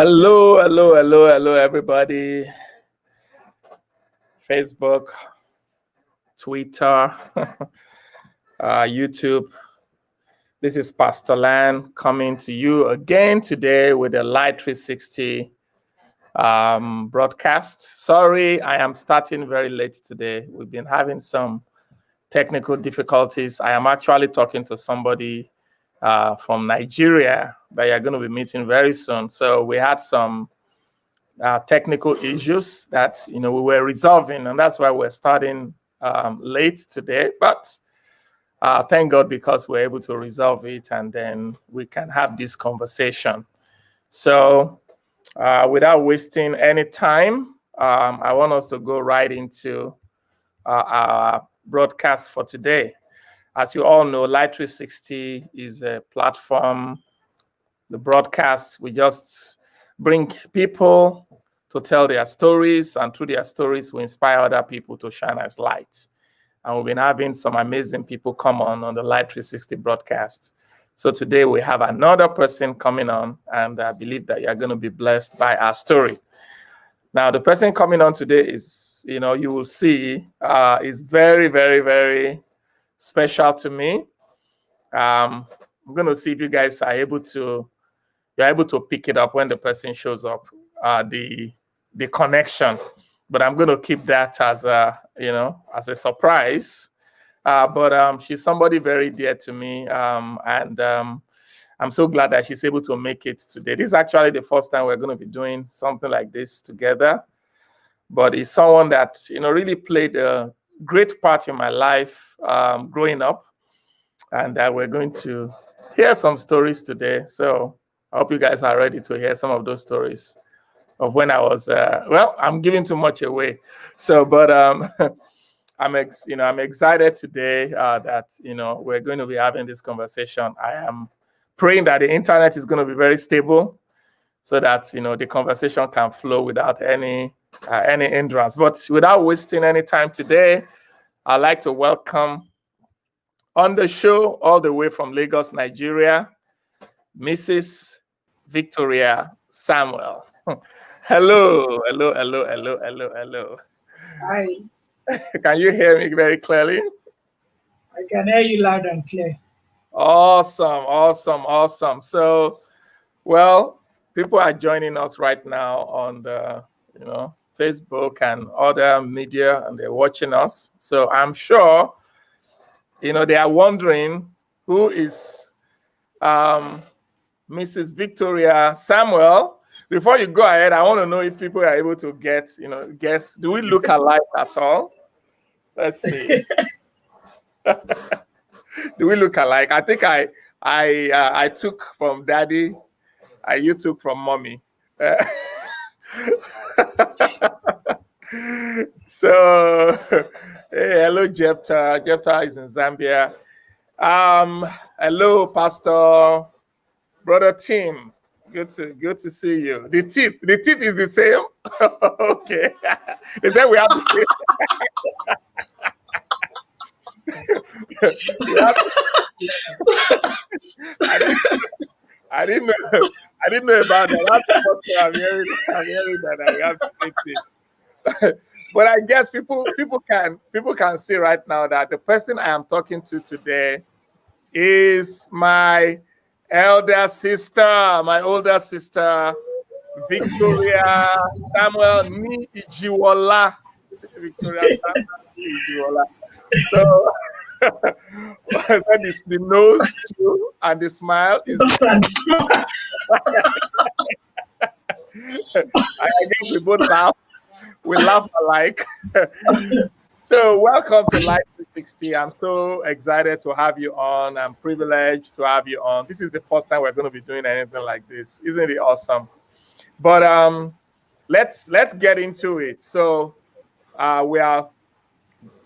Hello, hello, hello, hello, everybody. Facebook, Twitter, YouTube. This is Pastor Lan coming to you again today with a Light 360 broadcast. Sorry, I am starting very late today. We've been having some technical difficulties. I am actually talking to somebody from Nigeria that you're going to be meeting very soon. So we had some technical issues that we were resolving, and that's why we're starting late today. But thank God, because we're able to resolve it, and then we can have this conversation. So without wasting any time, I want us to go right into our broadcast for today. As you all know, Light 360 is a platform, the broadcast. We just bring people to tell their stories, and through their stories, we inspire other people to shine as lights. And we've been having some amazing people come on the Light 360 broadcast. So today we have another person coming on, and I believe that you're going to be blessed by our story. Now, the person coming on today is, you will see, is very, very, very special to me. I'm going to see if you guys are able to pick it up when the person shows up, the connection. But I'm going to keep that as as a surprise. But she's somebody very dear to me, and I'm so glad that she's able to make it today. This is actually the first time we're going to be doing something like this together. But it's someone that really played a great part in my life growing up, and we're going to hear some stories today. So I hope you guys are ready to hear some of those stories of when I was, I'm giving too much away. So, but I'm excited today that, we're going to be having this conversation. I am praying that the internet is going to be very stable so that, the conversation can flow without any hindrance. But without wasting any time today, I'd like to welcome on the show all the way from Lagos, Nigeria, Mrs. Victoria Samuel. Hello, hello, hello, hello, hello, hello. Hi, Can you hear me very clearly? I can hear you loud and clear. Awesome, awesome, awesome. So, well, people are joining us right now on the, Facebook and other media, and they're watching us. So I'm sure, they are wondering who is Mrs. Victoria Samuel. Before you go ahead, I want to know if people are able to guess. Do we look alike at all? Let's see. Do we look alike? I think I took from daddy. You took from mommy. So, hey, hello, Jephthah. Jephthah is in Zambia. Hello, Pastor, Brother Tim. Good to see you. The teeth is the same. Okay. They said we have the same. I didn't know about that. I'm hearing that I have the same teeth. But I guess people can see right now that the person I am talking to today is my older sister, Victoria Samuel Nijiwola. Victoria Samuel Nijiwola. So the nose too, and the smile is. I guess we both laugh. We laugh alike. So welcome to Light 360. I'm so excited to have you on. I'm privileged to have you on. This is the first time we're going to be doing anything like this. Isn't it awesome? But let's get into it. So we are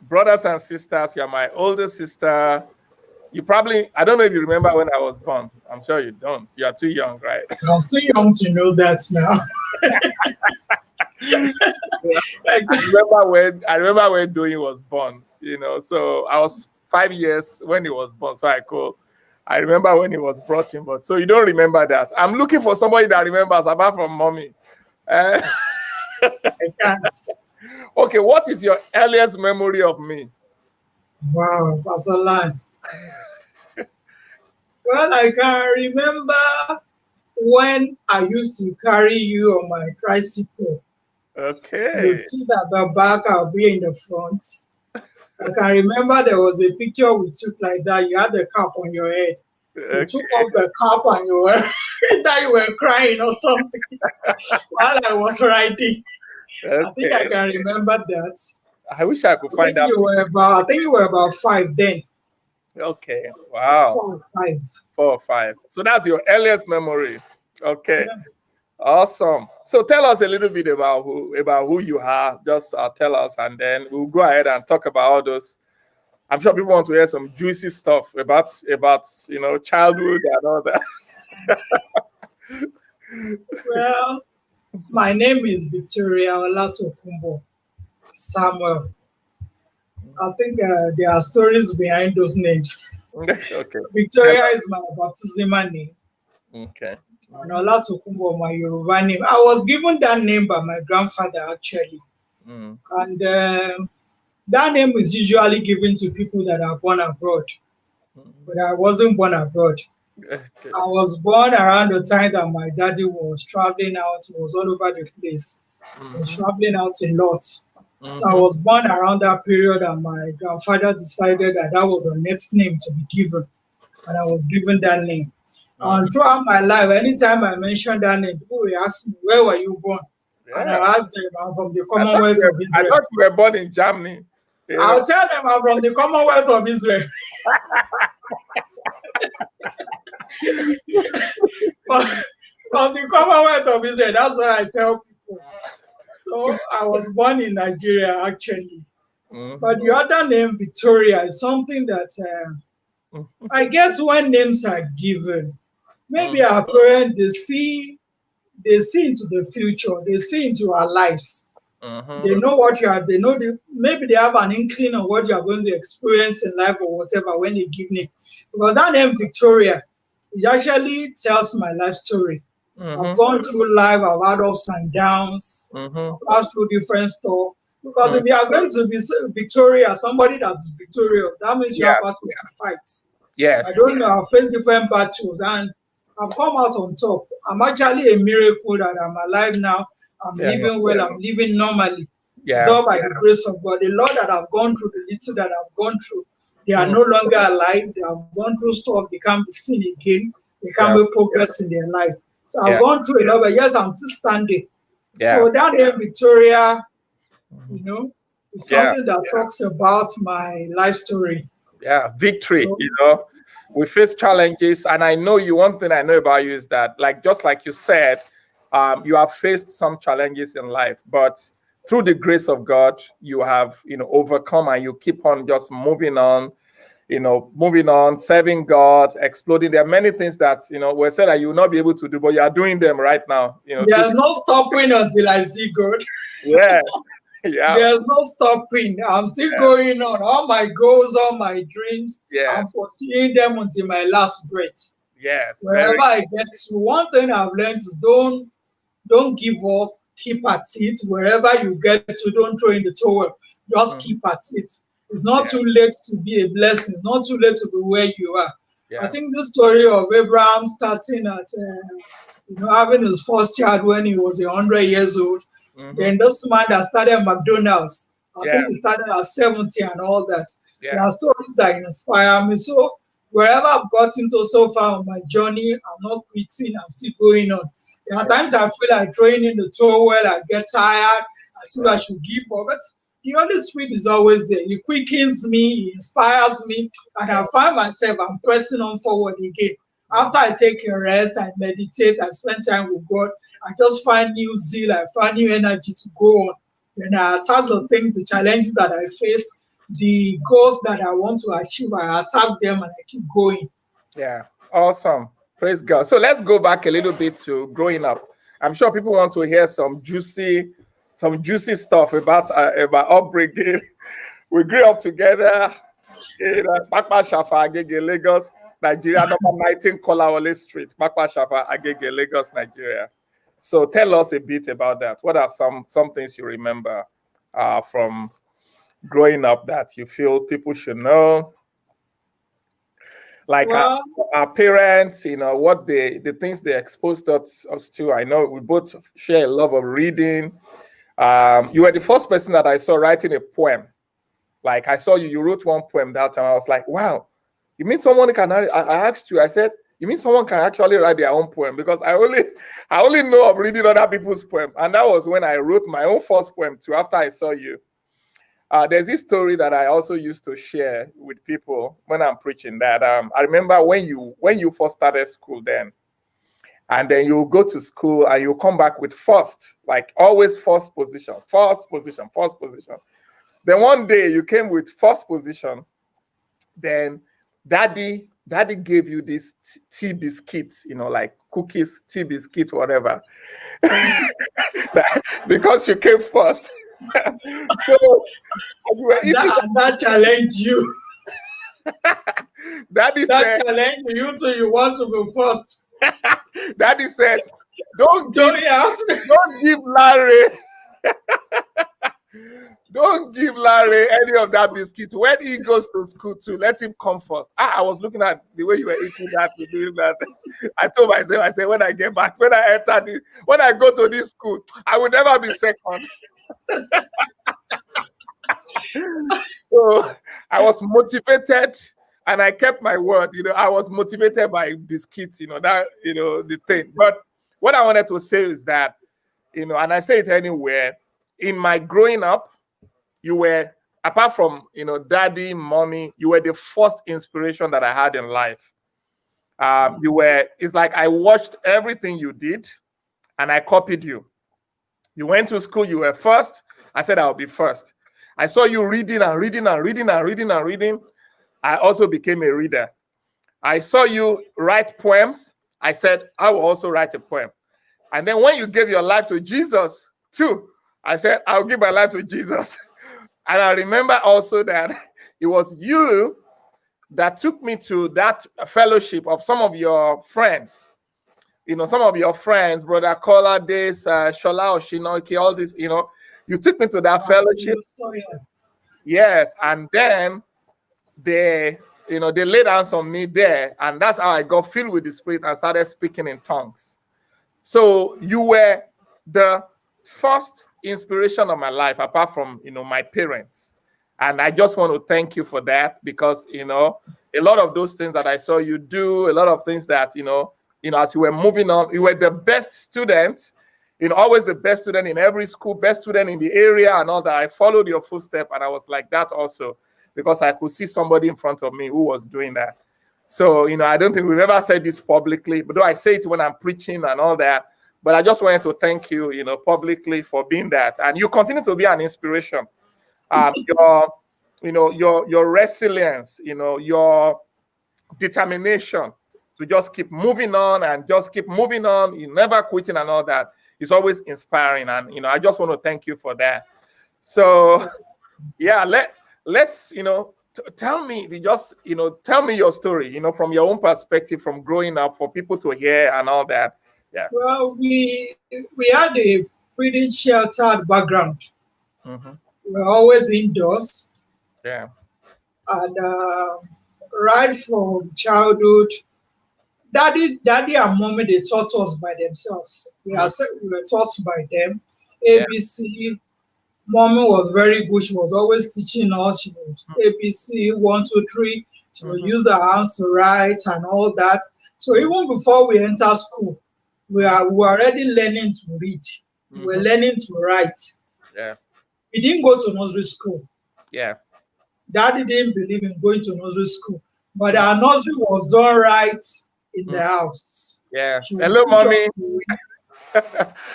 brothers and sisters. You're my older sister. I don't know if you remember when I was born. I'm sure you don't. You are too young, right? I'm too young to know that now. I remember when Doyin was born, so I was 5 years when he was born, so I could I remember when he was brought in, but so you don't remember that. I'm looking for somebody that remembers apart from mommy. I can't. Okay, what is your earliest memory of me? Wow, Pastor Lan. Well, I can remember when I used to carry you on my tricycle. You Okay. sit at the back, I'll be in the front. I can remember there was a picture we took like that. You had the cap on your head. You Okay. took off the cap and you were that you were crying or something while I was riding. I think I Okay. can remember that. I wish I could find that. I think you were about 5 then. Okay. Wow. 4 or 5. 4 or 5. So that's your earliest memory. Okay. Yeah. Awesome. So tell us a little bit about who you are. Just tell us, and then we'll go ahead and talk about all those. I'm sure people want to hear some juicy stuff about childhood and all that. Well, my name is Victoria Olatokunbo Samuel. I think there are stories behind those names. Okay. Victoria is my baptismal name, Okay. and Olatokunbo my Yoruba name. I was given that name by my grandfather actually, Mm. and that name is usually given to people that are born abroad, but I wasn't born abroad. Okay. I was born around the time that my daddy was traveling out. He was all over the place. He was traveling out a lot. So I was born around that period, and my grandfather decided that that was the next name to be given, and I was given that name. And throughout my life, anytime I mention that name, people will ask me, "Where were you born?" And Yeah. I ask them, "I'm from the I thought Commonwealth you of were, I Israel." thought you were born in Germany. I'll tell them I'm from the Commonwealth of Israel. From the Commonwealth of Israel, that's what I tell people. So I was born in Nigeria actually. But the other name, Victoria, is something that I guess when names are given, maybe our parents they see into the future, they see into our lives. They know what you are, maybe they have an inkling of what you are going to experience in life or whatever when they give name. Because that name Victoria, it actually tells my life story. I've gone through life, I've had ups and downs, I've passed through different stuff. Because if you are going to be victorious, somebody that's victorious, that means you Yeah. have battles to fight. Yes. I don't know, I've faced different battles and I've come out on top. I'm actually a miracle that I'm alive now. I'm Yeah. living well, I'm living normally. It's Yeah. all by the grace of God. The Lord that I've gone through, the little that I've gone through, they are no longer alive. They have gone through stuff. They can't be seen again. They can't Yeah. make progress in their life. So Yeah. I've gone through a lot, but yes, I'm still standing. Yeah. So that name Victoria, is Yeah. something that talks about my life story. Yeah. Victory. So We face challenges, and I know you. One thing I know about you is that, just like you said, you have faced some challenges in life, but through the grace of God, you have overcome, and you keep on just moving on. Moving on, serving God, exploding. There are many things that were said that you will not be able to do, but you are doing them right now. there's no stopping until I see God. Yeah, yeah, There's no stopping. I'm still going on. All my goals, all my dreams, I'm yes, pursuing them until my last breath. yes, Wherever I get to, one thing I've learned is don't give up. Keep at it. Wherever you get to, don't throw in the towel. Just keep at it. It's not too late to be a blessing. It's not too late to be where you are. I yeah, think the story of Abraham starting at having his first child when he was 100 years old. Then this man that started McDonald's, I think he started at 70 and all that. There are stories that inspire me. So wherever I've gotten to so far on my journey, I'm not quitting. I'm still going on. There are times I feel like throwing in the towel, I get tired, I feel I should give up. But the Holy Spirit is always there. He quickens me, he inspires me, and I find myself, I'm pressing on forward again. After I take a rest, I meditate, I spend time with God, I just find new zeal, I find new energy to go on. Then I attack the things, the challenges that I face, the goals that I want to achieve, I attack them and I keep going. Yeah, awesome. Praise God. So let's go back a little bit to growing up. I'm sure people want to hear some juicy stuff about upbringing. We grew up together in Pakpa Shafa, Agege, Lagos. Nigeria, number 19 Kolawole Street, Makwa Shapa, Agege, Lagos, Nigeria. So tell us a bit about that. What are some things you remember from growing up that you feel people should know? Like our parents, what the things they exposed us to. I know we both share a love of reading. You were the first person that I saw writing a poem. Like I saw you wrote one poem that time. I was like, wow, you mean someone can? I asked you. I said, you mean someone can actually write their own poem? Because I only know of reading other people's poems, and that was when I wrote my own first poem too. After I saw you, there's this story that I also used to share with people when I'm preaching. That I remember when you first started school then, and then you go to school and you come back with first, like always first position. Then one day you came with first position. Then daddy gave you this tea biscuits, like cookies, tea biscuit, whatever, because you came first. So that challenged you. Daddy said, challenged you too. You want to go first. Daddy said, don't give Larry. Don't give Larry any of that biscuit. When he goes to school too, let him come first. I was looking at the way you were eating that, doing that. I told myself, I said, when I get back, when I go to this school, I will never be second. So I was motivated and I kept my word. I was motivated by biscuits, the thing. But what I wanted to say is that, and I say it anywhere, in my growing up, you were, apart from, daddy, mommy, you were the first inspiration that I had in life. It's like I watched everything you did and I copied you. You went to school, you were first. I said, I'll be first. I saw you reading and reading and reading and reading and reading. I also became a reader. I saw you write poems. I said, I will also write a poem. And then when you gave your life to Jesus too, I said, I'll give my life to Jesus. And I remember also that it was you that took me to that fellowship of some of your friends. Some of your friends, Brother Kola, this, Shola Oshinoki, all this, you took me to that fellowship. Yes. And then they laid hands on me there. And that's how I got filled with the Spirit and started speaking in tongues. So you were the first inspiration of my life, apart from my parents, and I just want to thank you for that, because a lot of those things that I saw you do, a lot of things that as you were moving on, you were the best student, always the best student in every school, best student in the area and all that. I followed your footsteps, and I was like that also, because I could see somebody in front of me who was doing that. So I don't think we've ever said this publicly, but though I say it when I'm preaching and all that. But I just wanted to thank you, publicly for being that, and you continue to be an inspiration. Your resilience, your determination to just keep moving on and just keep moving on, you never quitting and all that is always inspiring. And I just want to thank you for that. So, yeah, let's tell me your story, from your own perspective, from growing up, for people to hear and all that. Yeah. Well, we had a pretty sheltered background. Mm-hmm. We're always indoors. Yeah. And right from childhood, daddy and mommy, they taught us by themselves. We were taught by them. ABC. Yeah. Mommy was very good. She was always teaching us. She would ABC 1, 2, 3. She would use her hands to write and all that. So even before we enter school, we were already learning to read. We were learning to write. Yeah. We didn't go to nursery school. Yeah. Daddy didn't believe in going to nursery school, but our nursery was done right in the house. Yeah. Hello, mommy.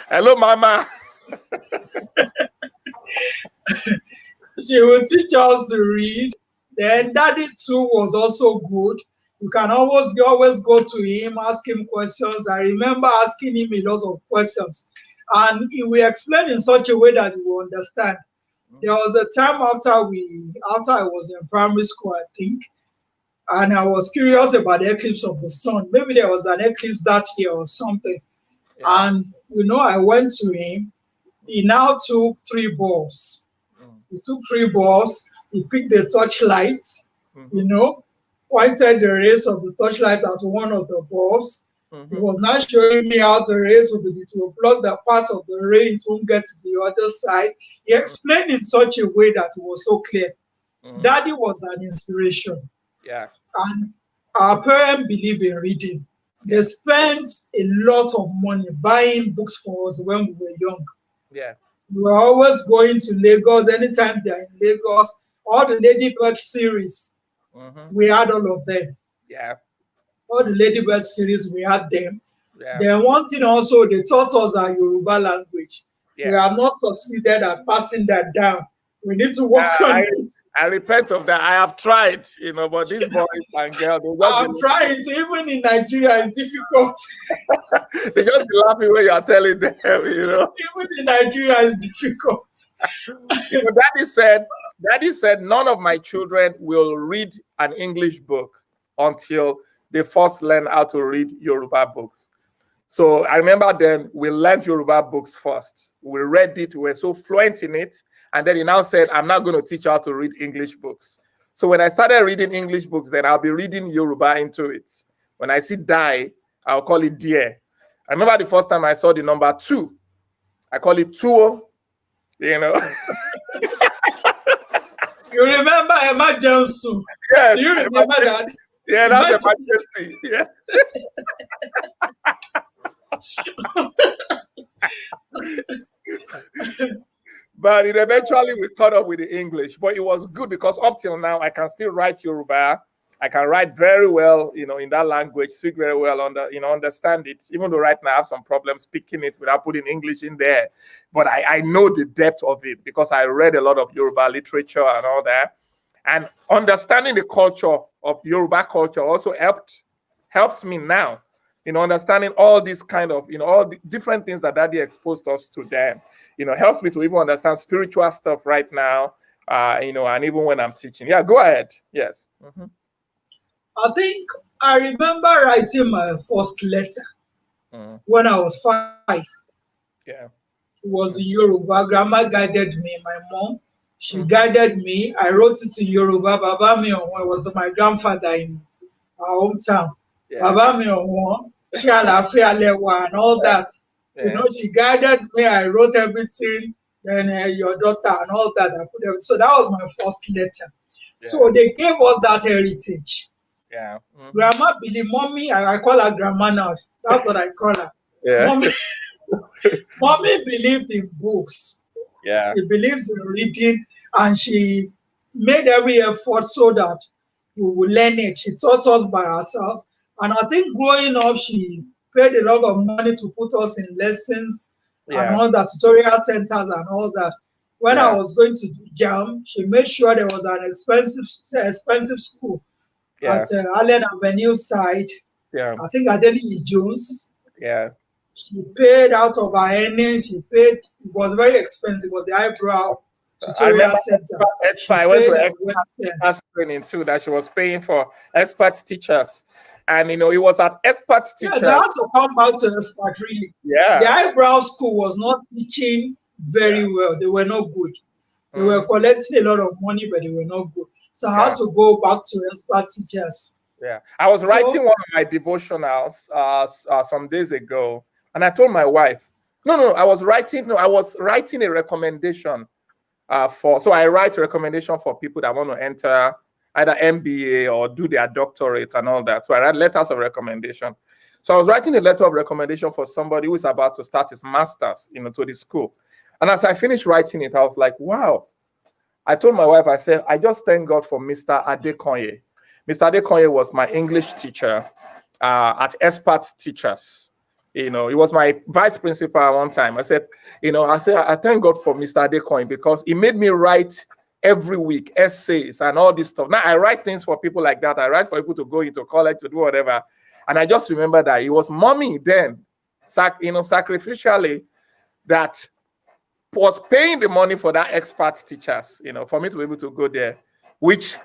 Hello, mama. She would teach us to read. Then daddy too was also good. You can always go to him, ask him questions. I remember asking him a lot of questions, and he will explain in such a way that you will understand. There was a time after I was in primary school, I think, And I was curious about the eclipse of the sun. Maybe there was an eclipse that year or something. Yeah. And, I went to him. He now took 3 balls. He took 3 balls. He picked the torchlight, pointed the rays of the torchlight at one of the balls. He was now showing me how the rays will block the part of the ray, it won't get to the other side. He explained in such a way that it was so clear. Daddy was an inspiration. Yeah. And our parents believe in reading. They spent a lot of money buying books for us when we were young. Yeah. We were always going to Lagos. Anytime they are in Lagos, all the Ladybird series, we had all of them. Yeah. All the Ladybird series, we had them. Yeah. Then one thing also, they taught us our Yoruba language. Yeah. We have not succeeded at passing that down. We need to work on it. I repent of that. I have tried, but these boys and girls, I'm trying to. Even in Nigeria, it's difficult. They just be laughing when you are telling them, Even in Nigeria, it's difficult. Daddy said, none of my children will read an English book until they first learn how to read Yoruba books. So I remember then we learned Yoruba books first. We read it. We were so fluent in it. And then he now said, I'm not going to teach you how to read English books. So when I started reading English books, then I'll be reading Yoruba into it. When I see die, I'll call it dear. I remember the first time I saw the number 2. I call it tuo, You remember emergency? Yes. Do you remember that? Yeah, that's emergency. Yeah. But it eventually we caught up with the English. But it was good because up till now, I can still write Yoruba. I can write very well, in that language, speak very well, understand it. Even though right now I have some problems speaking it without putting English in there. But I know the depth of it because I read a lot of Yoruba literature and all that. And understanding the culture of Yoruba culture also helps me now, understanding all these kind of, all the different things that Daddy exposed us to them. Helps me to even understand spiritual stuff right now, and even when I'm teaching. Yeah, go ahead. Yes. I think I remember writing my first letter when I was 5. Yeah. It was in Yoruba. Grandma guided me, my mom. She guided me. I wrote it in Yoruba. Baba mi Owọn was my grandfather in our hometown. Yeah. Baba mi Owọn, Ṣé àlàáfíà lẹ wà and all that. Yeah. She guided me. I wrote everything. Then your daughter and all that. I put everything. So that was my first letter. Yeah. So they gave us that heritage. Yeah. Grandma believe, mommy, I call her grandma now. That's what I call her. Yeah. Mommy believed in books. Yeah. She believes in reading, and she made every effort so that we will learn it. She taught us by herself. And I think growing up, she paid a lot of money to put us in lessons and all that, tutorial centers and all that. When I was going to do JAM, she made sure there was an expensive school at Allen Avenue side. Yeah. I think Adeniyi Jones. Yeah. She paid out of her earnings. She paid. It was very expensive. It was the Eyebrow Tutorial Center. I went to expert training too that she was paying for expert teachers. And it was at expert teachers. Yes, I had to come back to expert really. Yeah. The Eyebrow School was not teaching very well. They were not good. They were collecting a lot of money, but they were not good. So I had to go back to expert teachers. Yeah. I was writing one of my devotionals some days ago, and I told my wife, I was writing a recommendation so I write a recommendation for people that want to enter either MBA or do their doctorate and all that. So I write letters of recommendation. So I was writing a letter of recommendation for somebody who is about to start his master's, to the school. And as I finished writing it, I was like, wow. I told my wife, I said, I just thank God for Mr. Adekonye. Mr. Adekonye was my English teacher at Expert Teachers. He was my vice principal at one time. I said, I thank God for Mr. Adekonye because he made me write every week essays and all this stuff. Now I write things for people like that. I write for people to go into college to do whatever. And I just remember that it was mommy then, sacrificially, that was paying the money for that expert teachers, for me to be able to go there, which,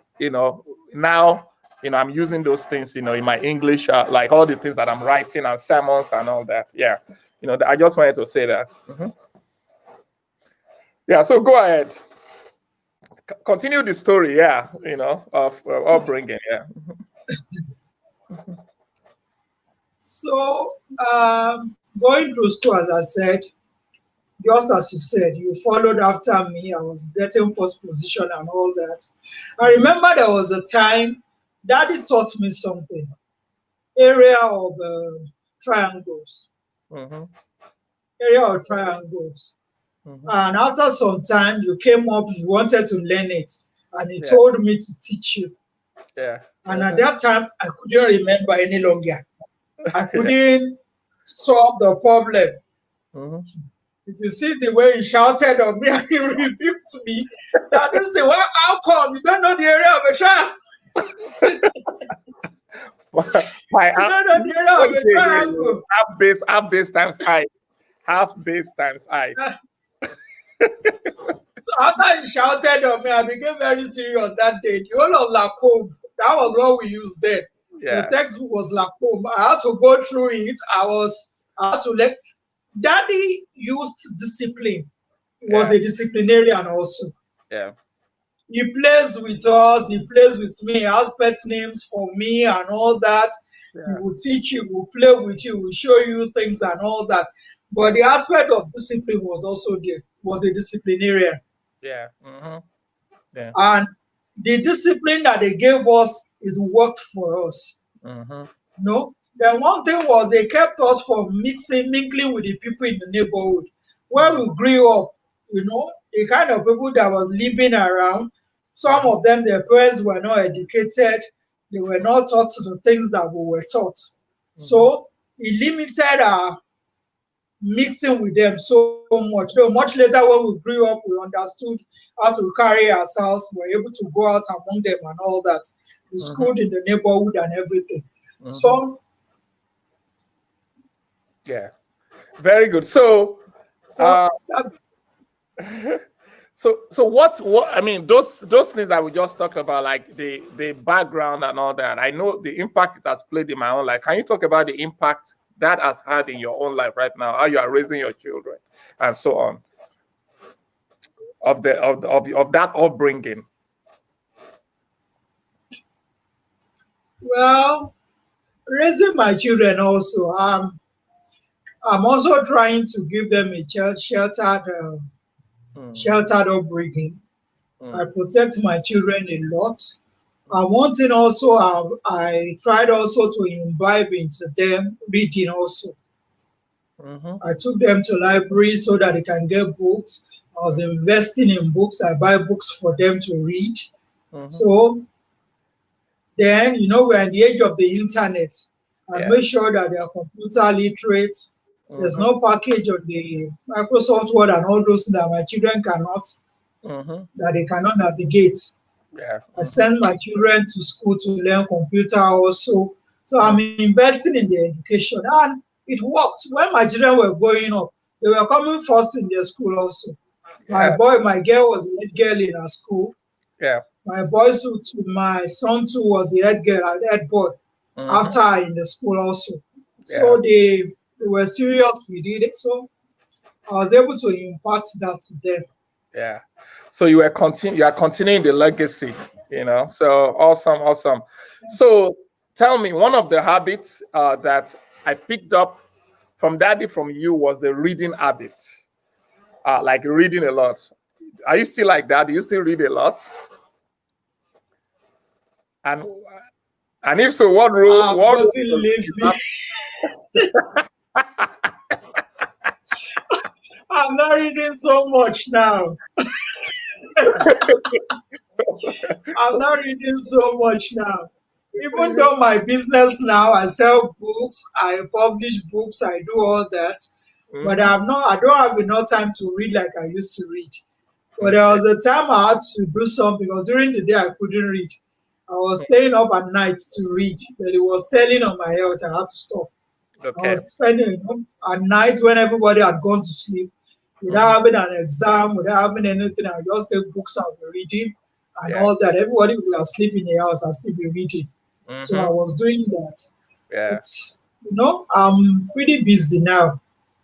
now I'm using those things, in my English, like all the things that I'm writing and sermons and all that. Yeah. I just wanted to say that. Yeah. So go ahead. Continue the story. Yeah. Of upbringing. Yeah. So, going through school, as I said, just as you said, you followed after me. I was getting first position and all that. I remember there was a time Daddy taught me something, area of triangles, Mm-hmm. area of triangles. Mm-hmm. And after some time, you came up, you wanted to learn it, and he Yeah. told me to teach you. Yeah. And at that time, I couldn't remember any longer. I couldn't solve the problem. Mm-hmm. If you see the way he shouted on me and he rebuked me, that is say, well, how come you don't know the area of a triangle? You don't know the area of a triangle. Half base times I. Half base times I. So after he shouted on me, I became very serious that day. The whole of Lacombe, that was what we used then. Yeah. The textbook was Lacombe. I had to go through it. I had to let. Daddy used discipline. He was a disciplinarian also. Yeah. He plays with us, he plays with me, he has pet names for me and all that. Yeah. He will teach you, will play with you, will show you things and all that. But the aspect of discipline was also there, was a disciplinarian. Yeah. Mm-hmm. Yeah. And the discipline that they gave us, it worked for us. Mm-hmm. No? Then one thing was they kept us from mingling with the people in the neighborhood. When we grew up, the kind of people that was living around, some of them, their parents were not educated, they were not taught the things that we were taught. So it limited our mixing with them so much. Though much later when we grew up, we understood how to carry ourselves, we were able to go out among them and all that. We schooled in the neighborhood and everything. So yeah, very good. So that's so what I mean, those things that we just talked about, like the background and all that, I know the impact it has played in my own life. Can you talk about the impact that has had in your own life right now, how you are raising your children and so on, of that upbringing? Well, raising my children also, I'm also trying to give them a sheltered upbringing. I protect my children a lot. And one thing also, I tried also to imbibe into them reading also. I took them to libraries so that they can get books. I was investing in books. I buy books for them to read. So then, we're in the age of the internet. I make sure that they are computer literate. There's no package on the Microsoft Word and all those things that my children cannot, that they cannot navigate. I send my children to school to learn computer also. So I'm investing in their education. And it worked. When my children were growing up, they were coming first in their school also. My girl was the head girl in her school. Yeah. My my son too was the head boy after her in the school also. So they were serious with it. So I was able to impart that to them. Yeah. So you are continuing the legacy, So awesome. So tell me, one of the habits that I picked up from Daddy from you was the reading habit. Like reading a lot. Are you still like that? Do you still read a lot? And if so, what role? I'm not reading so much now. I'm not reading so much now. Even though my business now, I sell books, I publish books, I do all that. But I don't have enough time to read like I used to read. But there was a time I had to do something because during the day I couldn't read. I was staying up at night to read, but it was telling on my health. I had to stop. I was spending at night when everybody had gone to sleep, without having an exam, without having anything. I just take books and be reading and all that. Everybody will sleep in the house and still be reading. So I was doing that. Yeah. But I'm pretty busy now.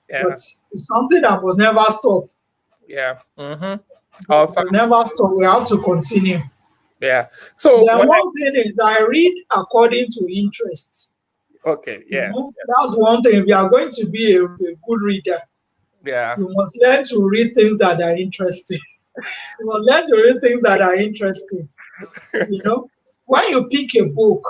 Yeah. But it's something that must never stop. Yeah. We Awesome. will never stop. We have to continue. Yeah. So Then when one thing is I read according to interests. okay, yeah. That's one thing. If you are going to be a good reader, Yeah. you must learn to read things that are interesting. You must learn to read things that are interesting. When you pick a book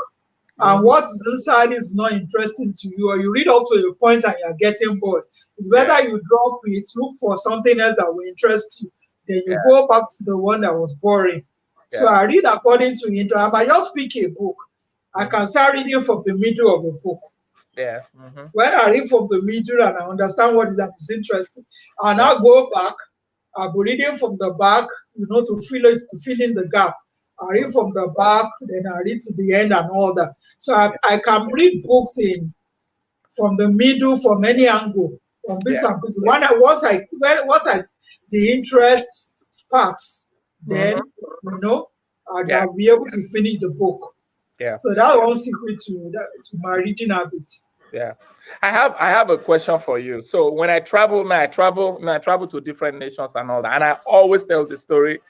and what is inside is not interesting to you, or you read up to a point and you're getting bored, it's better you drop it, look for something else that will interest you, then you go back to the one that was boring. So I read according to interest. I might just pick a book. I can start reading from the middle of a book. Yeah. When I read from the middle and I understand what is interesting, I'll now go back. I'll be reading from the back, to fill in the gap. I read from the back, then I read to the end and all that. So I can read books from the middle, from any angle, from this and this. Once the interest sparks, then I'll be able to finish the book. Yeah. So that's one secret to my reading habit. Yeah. I have a question for you. So when I travel to different nations and all that, and I always tell the story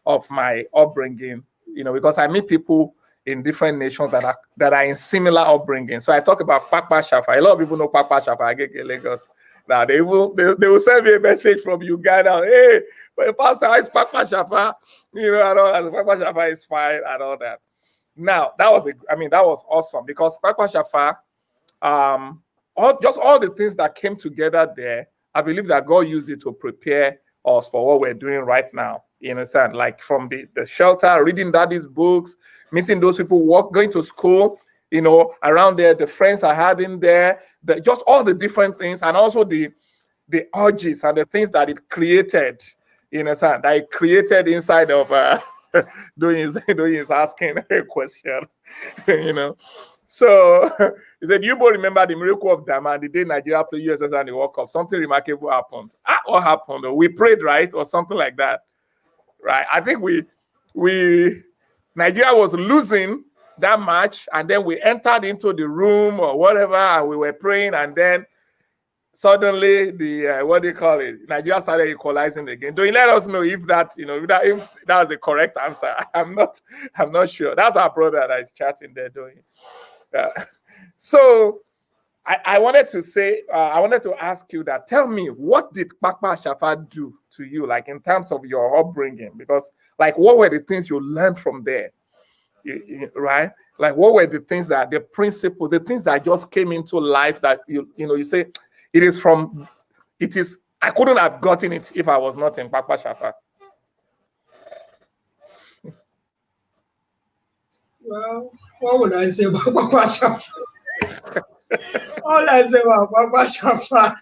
of my upbringing, because I meet people in different nations that are in similar upbringing. So I talk about Kpakpa Shafa. A lot of people know Kpakpa Shafa, Agege, Lagos. Now they will send me a message from Uganda. Hey, but Pastor, how is Kpakpa Shafa? And all that. Kpakpa Shafa is fine and all that. Now that was awesome because Kpakpa Shafa, all the things that came together there, I believe that God used it to prepare us for what we're doing right now. You understand? Like from the shelter, reading daddy's books, meeting those people, going to school, around there, the friends I had in there, just all the different things, and also the urges and the things that it created, that it created inside of doing his asking a question, So he said, you both remember the miracle of Daman, the day Nigeria played USSR and the World Cup. Something remarkable happened. What happened? We prayed, right? Or something like that. Right? I think Nigeria was losing that match, and then we entered into the room or whatever, and we were praying, and then suddenly Nigeria started equalizing again. Don't you let us know if that was the correct answer? I'm not sure. That's our brother that is chatting there doing. So I wanted to say, I wanted to ask you that. Tell me, what did Kpakpa Shafa do to you, like in terms of your upbringing? Because, like, what were the things you learned from there, right? Like, what were the things the principles, the things that just came into life that you say, I couldn't have gotten it if I was not in Kpakpa Shafa. Well, what would I say about Kpakpa Shafa? All I say about Kpakpa Shafa,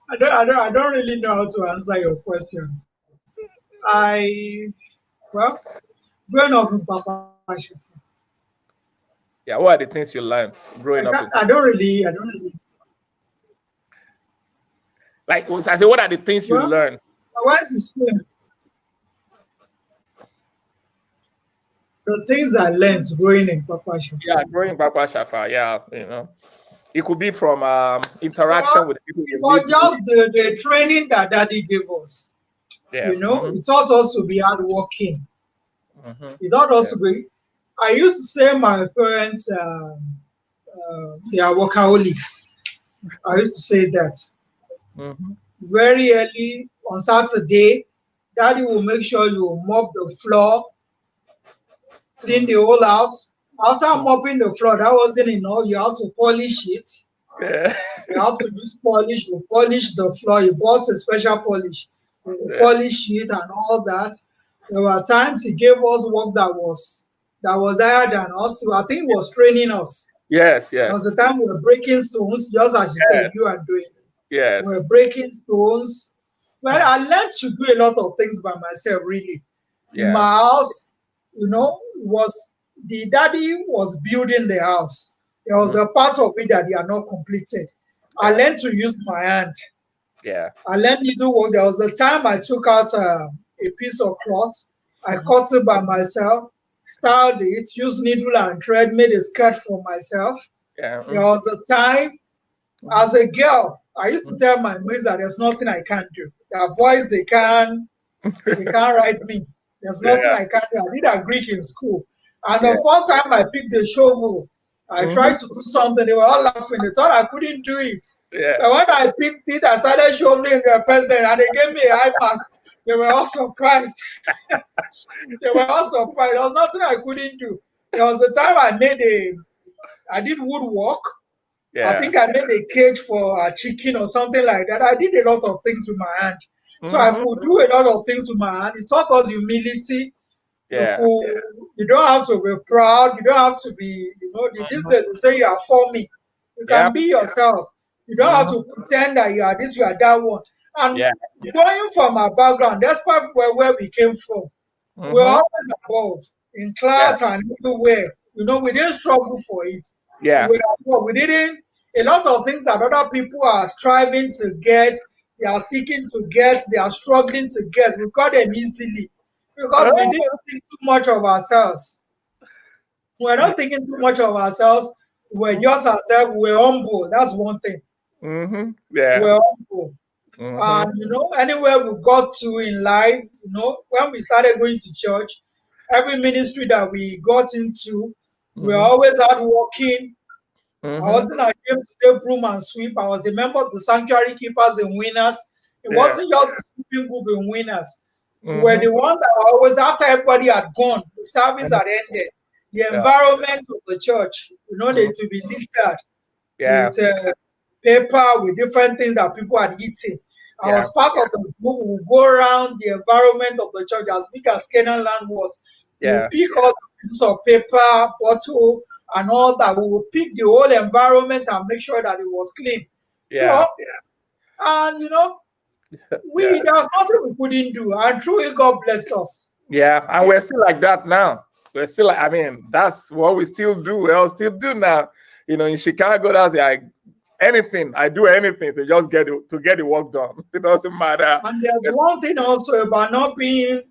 I don't really know how to answer your question. Growing up in Kpakpa Shafa. Yeah, what are the things you learned growing up? I don't really. Like I said, what are the things you learned? I went to school. The things I learned growing in Kpakpa Shafa. Yeah, growing in Kpakpa Shafa. Yeah, it could be from interaction with people. It was just the training that Daddy gave us. Yeah. He taught us to be hardworking. He taught us to be. I used to say my parents, they are workaholics. I used to say that. Very early on Saturday, Daddy will make sure you mop the floor, clean the whole house. After mopping the floor, that wasn't enough. You have to polish it. Yeah. You have to use polish. You polish the floor. You bought a special polish. You polish it and all that. There were times he gave us work that was higher than us. I think he was training us. Yes. There was a time we were breaking stones, just as you said you are doing. Yes. We were breaking stones. Well, I learned to do a lot of things by myself, really. Yeah. In my house, the daddy was building the house. There was a part of it that they are not completed. Yeah. I learned to use my hand. Yeah. I learned needlework. There was a time I took out a piece of cloth I cut it by myself, styled it, used needle and thread, made a skirt for myself. Yeah. There was a time as a girl, I used to tell my mates that there's nothing I can't do. There are boys they can't write me. There's nothing Yeah. I can't do. I did a Greek in school. And Yeah. the first time I picked the shovel, I tried to do something. They were all laughing. They thought I couldn't do it. Yeah. But when I picked it, I started shoveling the president and they gave me a high mark. They were all surprised. They were all surprised. There was nothing I couldn't do. There was a time I did woodwork. I Yeah. think I made a cage for a chicken or something like that. I did a lot of things with my hand. So I could do a lot of things with my hand. It taught us humility. Yeah. You don't have to be proud. You don't have to be, these days they say you are for me. You can Yep. be yourself. You don't have to pretend that you are this, you are that one. And Yeah. going from our background, despite where we came from, we're always above in Yeah. class and everywhere. We didn't struggle for it. Yeah. We didn't. A lot of things that other people are striving to get, they are seeking to get, they are struggling to get. We got them easily because we didn't think too much of ourselves. We're not thinking too much of ourselves. We're just ourselves. We're humble. That's one thing. Yeah. We're humble. And anywhere we got to in life, when we started going to church, every ministry that we got into, we were always out working. I wasn't ashamed to take broom and sweep. I was a member of the sanctuary keepers and winners. It Yeah. wasn't just the sweeping group and winners. We were the one that were always, after everybody had gone, the service had ended. The Yeah. environment of the church, they to be littered Yeah. with paper, with different things that people had eaten. I Yeah. was part of the group who would go around the environment of the church as big as Canaan land was. We Yeah. would pick all the pieces of paper, bottle, and all that. We would pick the whole environment and make sure that it was clean. Yeah. So, and Yeah. there was nothing we couldn't do, and truly God blessed us. Yeah. And we're still like that now. We're still like, I mean, that's what we still do. We all still do now. In Chicago, that's like anything. I do anything to just get the work done. It doesn't matter. And there's one thing also about not being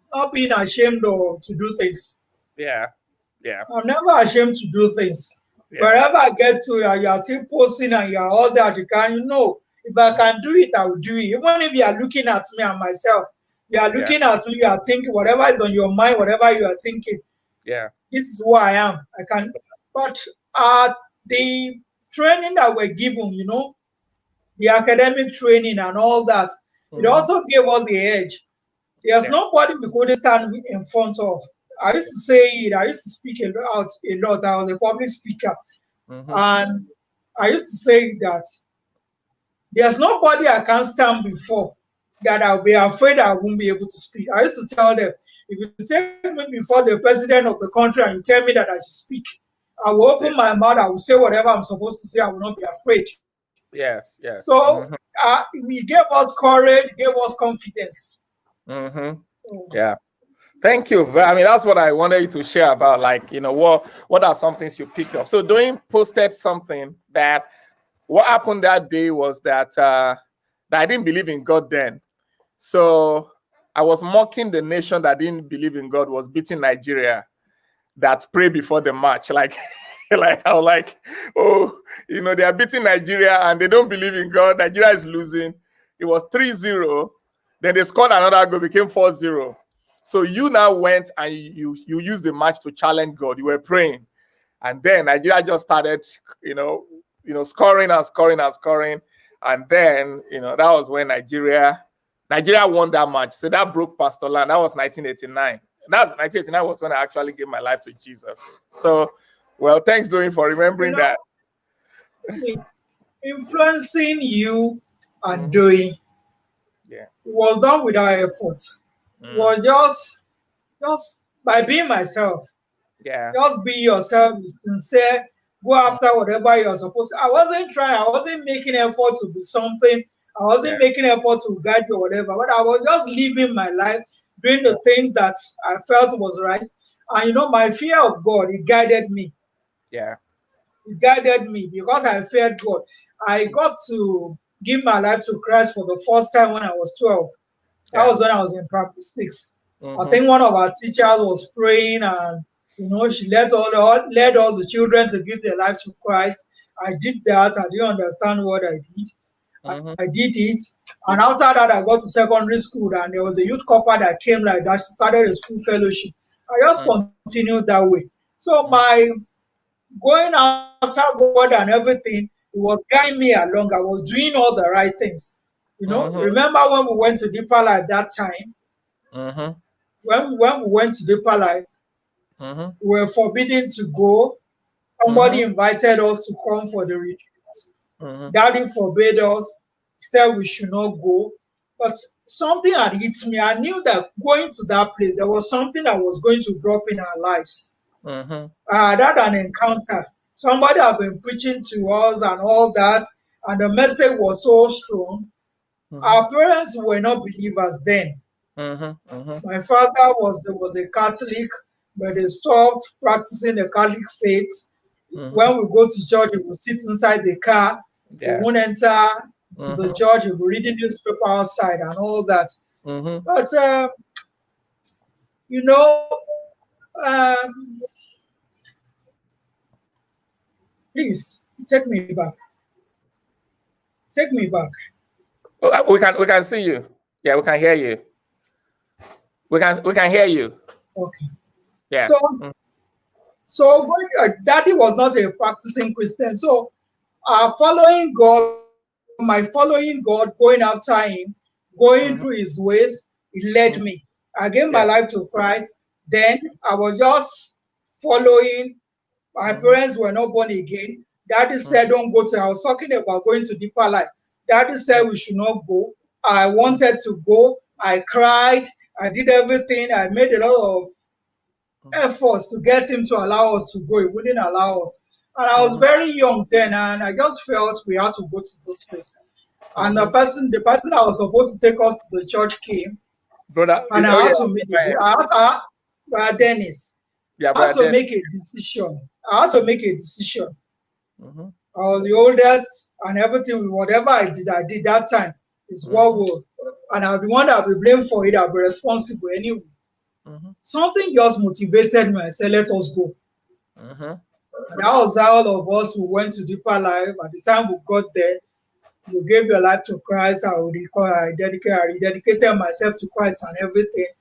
ashamed to do things. Yeah. Yeah. I'm never ashamed to do things. Yeah. Wherever I get to, you are still posting and you are all that. If I can do it, I will do it. Even if you are looking at me and myself, you are looking at me, you are thinking whatever is on your mind, whatever you are thinking. Yeah. This is who I am. I can. But the training that we're given, the academic training and all that, it also gave us the edge. There's nobody we couldn't stand in front of. I used to say it. I used to speak out a lot. I was a public speaker. And I used to say that there's nobody I can stand before that I'll be afraid I won't be able to speak. I used to tell them, if you take me before the president of the country and you tell me that I should speak, I will open my mouth, I will say whatever I'm supposed to say, I will not be afraid. Yes, yes. So he gave us courage, gave us confidence. So, yeah. Thank you. I mean, that's what I wanted you to share about, like, what are some things you picked up? So Doyin posted something that what happened that day was that I didn't believe in God then. So I was mocking the nation that didn't believe in God was beating Nigeria that prayed before the match. Like, I was like, oh, they are beating Nigeria and they don't believe in God. Nigeria is losing. It was 3-0. Then they scored another goal, became 4-0. So you now went and you used the match to challenge God. You were praying. And then Nigeria just started, scoring and scoring and scoring. And then, that was when Nigeria won that match. So that broke Pastor Land. That was 1989. And that was 1989 was when I actually gave my life to Jesus. So, well, thanks, Doyin, for remembering that. See, influencing you and Doyin was done without effort. It was just by being myself. Yeah. Just be yourself, be sincere, go after whatever you're supposed to. I wasn't trying, I wasn't making effort to be something. I wasn't making effort to guide you or whatever, but I was just living my life, doing the things that I felt was right. And my fear of God, it guided me. Yeah. It guided me because I feared God. I got to give my life to Christ for the first time when I was 12. That was when I was in primary 6. I think one of our teachers was praying, and she led all the children to give their life to Christ. I did that. I didn't understand what I did. I did it. And after that, I got to secondary school, and there was a youth corps that came like that. She started a school fellowship. I just continued that way. So my going after God and everything, it was guiding me along. I was doing all the right things. Remember when we went to Deeper Life that time? When we went to Deeper Life, we were forbidden to go. Somebody invited us to come for the retreat. Daddy forbade us, said we should not go. But something had hit me. I knew that going to that place, there was something that was going to drop in our lives. I had an encounter. Somebody had been preaching to us and all that, and the message was so strong. Our parents were not believers then. My father was a Catholic, but they stopped practicing the Catholic faith. When we go to church, we would sit inside the car. We won't enter to the church. We were reading newspaper outside and all that. But please take me back. Take me back. We can see you. Yeah, we can hear you. We can hear you. Okay. Yeah. So Daddy was not a practicing Christian. So following God, going after him, going through his ways, he led me. I gave my life to Christ. Then I was just following. My parents were not born again. Daddy said, don't go to. I was talking about going to Deeper Life. Daddy said we should not go. I wanted to go. I cried. I did everything. I made a lot of efforts to get him to allow us to go. He wouldn't allow us. And I was very young then, and I just felt we had to go to this place. And the person that was supposed to take us to the church came. Brother, and I had to make Brother Dennis. Yeah, I had to make a decision. I was the oldest, and everything, whatever I did that time is what will, and I'll be one that will be blamed for it. I'll be responsible anyway. Something just motivated me. I said, let us go. And that was how all of us who went to Deeper Life. At the time we got there, you gave your life to Christ. I rededicated myself to Christ and everything.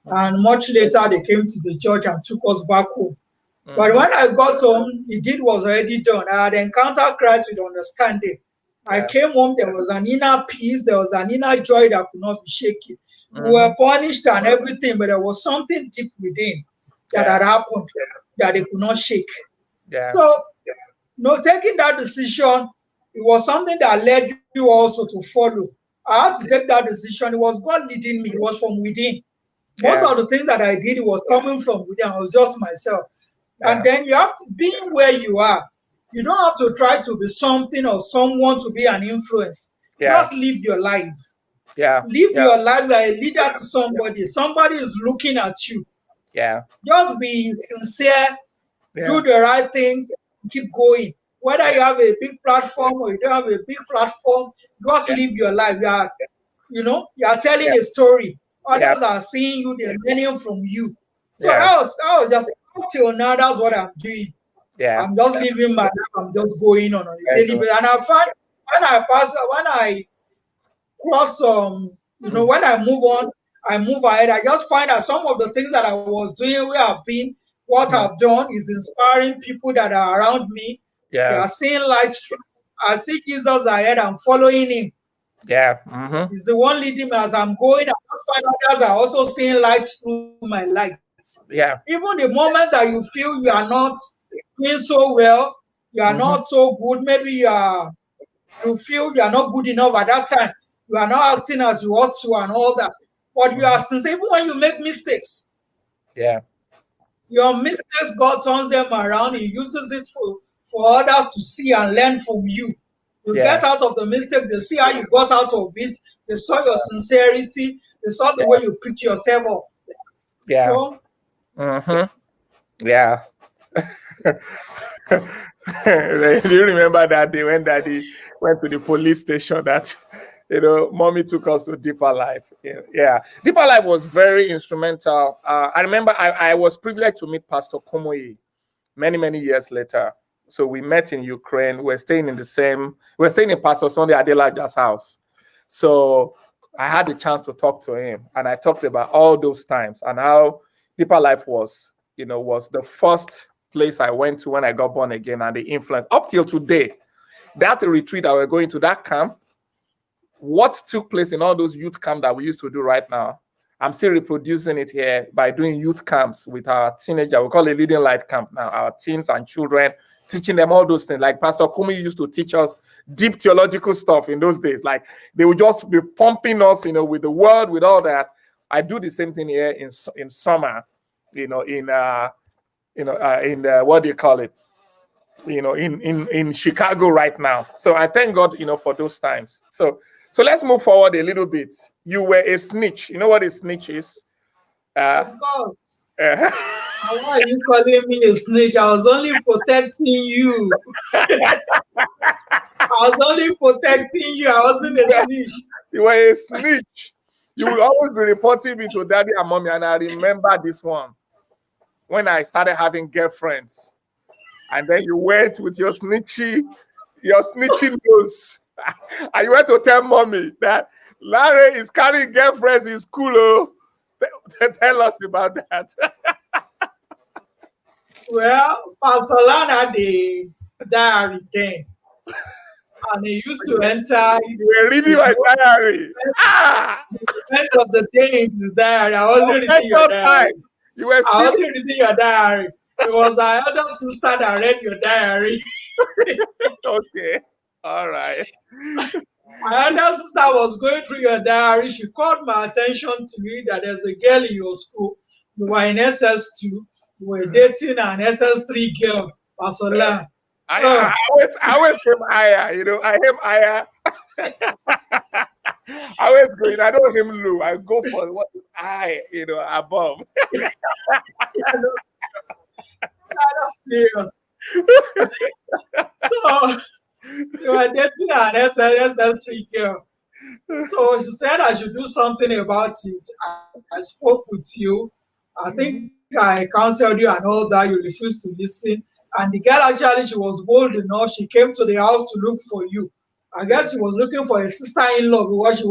And much later, they came to the church and took us back home. But when I got home, the deed was already done. I had encountered Christ with understanding. I came home, there was an inner peace, there was an inner joy that could not be shaken. We were punished and everything, but there was something deep within that had happened that they could not shake. So, taking that decision, it was something that led you also to follow. I had to take that decision. It was God leading me. It was from within. Most of the things that I did, it was coming from within. I was just myself. And then you have to be where you are. You don't have to try to be something or someone to be an influence. Just live your life. Live your life. You are a leader to somebody. Somebody is looking at you. Just be sincere. Do the right things. Keep going. Whether you have a big platform or you don't have a big platform, just live your life. You are telling a story. Others are seeing you. They're learning from you. So that was just until now. That's what I'm doing. I'm just living my life. I'm just going on a daily basis. And I find when I cross when I move on, I move ahead. I just find that some of the things that I was doing, what I've done is inspiring people that are around me. They are seeing light through. I see Jesus ahead. I'm following him. He's the one leading me as I'm going. I find others are also seeing light through my light. Even the moments that you feel you are not doing so well, you are not so good, maybe you feel you are not good enough at that time, you are not acting as you ought to and all that, but you are sincere. Even when you make mistakes, your mistakes, God turns them around. He uses it for others to see and learn from you. You get out of the mistake, they see how you got out of it, they saw your sincerity, they saw the way you picked yourself up. So do you remember that day when Daddy went to the police station that Mommy took us to Deeper Life. Yeah. Deeper Life was very instrumental. I remember I was privileged to meet Pastor Komoyi many, many years later. So we met in Ukraine. We were staying in Pastor Sunday Adelaja's house. So I had the chance to talk to him, and I talked about all those times and how Deeper Life was the first place I went to when I got born again, and the influence up till today. That retreat that we're going to, that camp, what took place in all those youth camps that we used to do right now, I'm still reproducing it here by doing youth camps with our teenager. We call it Leading Light Camp now. Our teens and children, teaching them all those things. Like Pastor Kumi used to teach us deep theological stuff in those days. Like they would just be pumping us, with the word, with all that. I do the same thing here in summer, in what do you call it? In Chicago right now. So I thank God, for those times. So let's move forward a little bit. You were a snitch. You know what a snitch is? Of course. Why are you calling me a snitch? I was only protecting you. I was only protecting you. I wasn't a snitch. You were a snitch. You will always be reporting me to daddy and mommy. And I remember this one when I started having girlfriends. And then you went with your snitchy nose. And you went to tell mommy that Larry is carrying girlfriends in school. Oh. Tell us about that. Well, Pastor Lan had a diary then. And he used to enter. You were reading my diary. The rest of the day in his diary. I wasn't reading your diary. I wasn't reading your diary. It was our elder sister that read your diary. Okay. All right. My elder sister was going through your diary. She called my attention to it that there's a girl in your school. You were in SS2. You were dating an SS3 girl, Pastor Lan. I always came higher, I am higher. I always go, I don't aim low. I go for what is high, above. That's serious. So you were dating an SS3 girl. So she said I should do something about it. I spoke with you. I think I counseled you and all that. You refused to listen. And the girl actually, she was bold enough. She came to the house to look for you. I guess she was looking for a sister-in-law because she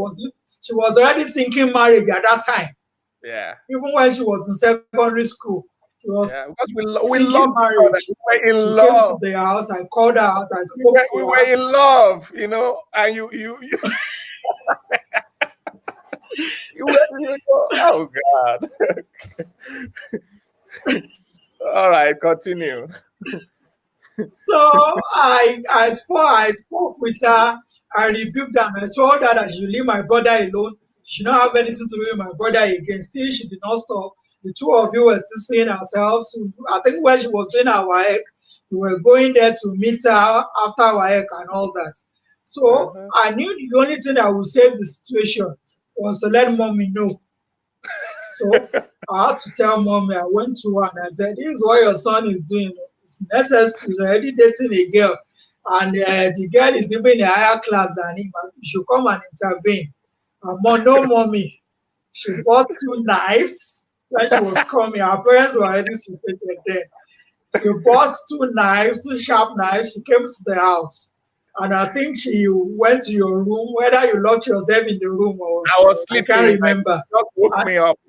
was already thinking marriage at that time. Yeah. Even when she was in secondary school. She was because we love marriage. We were in she love. Came to the house. I called her out. I spoke to we her. were in love, and you oh God. All right, continue. So I spoke with her. I rebuked her. I told her that she should leave my brother alone. She don't have anything to do with my brother again. Still, she did not stop. The two of you were still seeing ourselves. I think when she was doing our work, we were going there to meet her after our work and all that. So I knew the only thing that would save the situation was to let mommy know. So I had to tell mommy. I went to her and I said, "This is what your son is doing. It's necessary. He's already dating a girl, and the girl is even in a higher class than him. You should come and intervene." No, mommy. She bought 2 knives when she was coming. Her parents were already situated there. She bought 2 knives, 2 sharp knives. She came to the house. And I think she went to your room, whether you locked yourself in the room or I was sleeping. I can't remember. She just woke me up,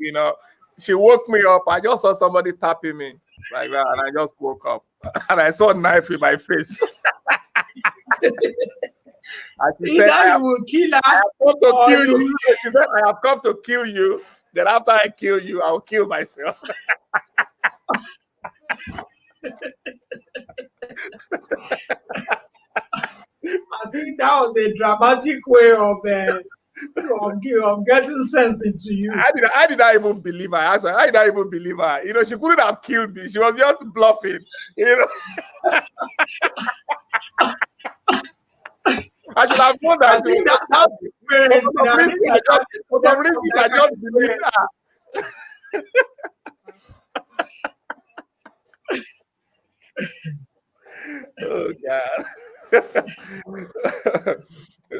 She woke me up. I just saw somebody tapping me like that, and I just woke up. And I saw a knife in my face. Either you will kill her I have come to or kill you. She said, I have come to kill you. Then after I kill you, I'll kill myself. I think that was a dramatic way of getting sense into you. I did not even believe her. I asked her, I did not even believe her. She couldn't have killed me. She was just bluffing. I should have known that. I think that's for some reason, I just believed her. Oh God.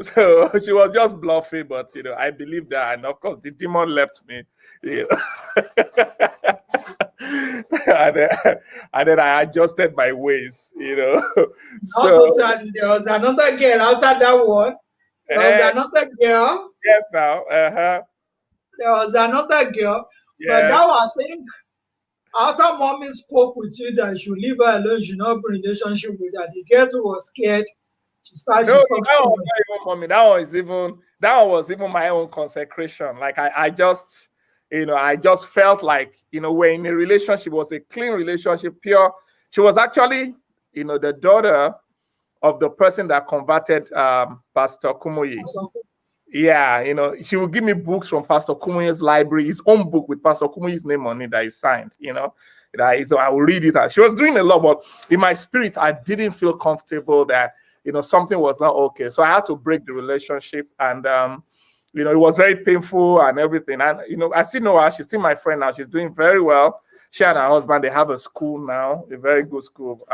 So she was just bluffing, but I believed that, and of course the demon left me. And then I adjusted my ways. So there was another girl after that one. There was another girl. Yes, now. There was another girl, yes. But now I think after mommy spoke with you that you leave her alone, you not be in relationship with her. The girl who was scared. She started. No, that was not even mommy. That was even my own consecration. Like I just, I just felt like, we're in a relationship. It was a clean relationship, pure. She was actually, the daughter of the person that converted Pastor Kumuyi. Yeah, she would give me books from Pastor Kumuyi's library, his own book with Pastor Kumuyi's name on it that he signed, so I will read it. She was doing a lot, but in my spirit, I didn't feel comfortable that, something was not okay. So I had to break the relationship, and, it was very painful and everything. And, I still know her. She's still my friend now. She's doing very well. She and her husband, they have a school now, a very good school,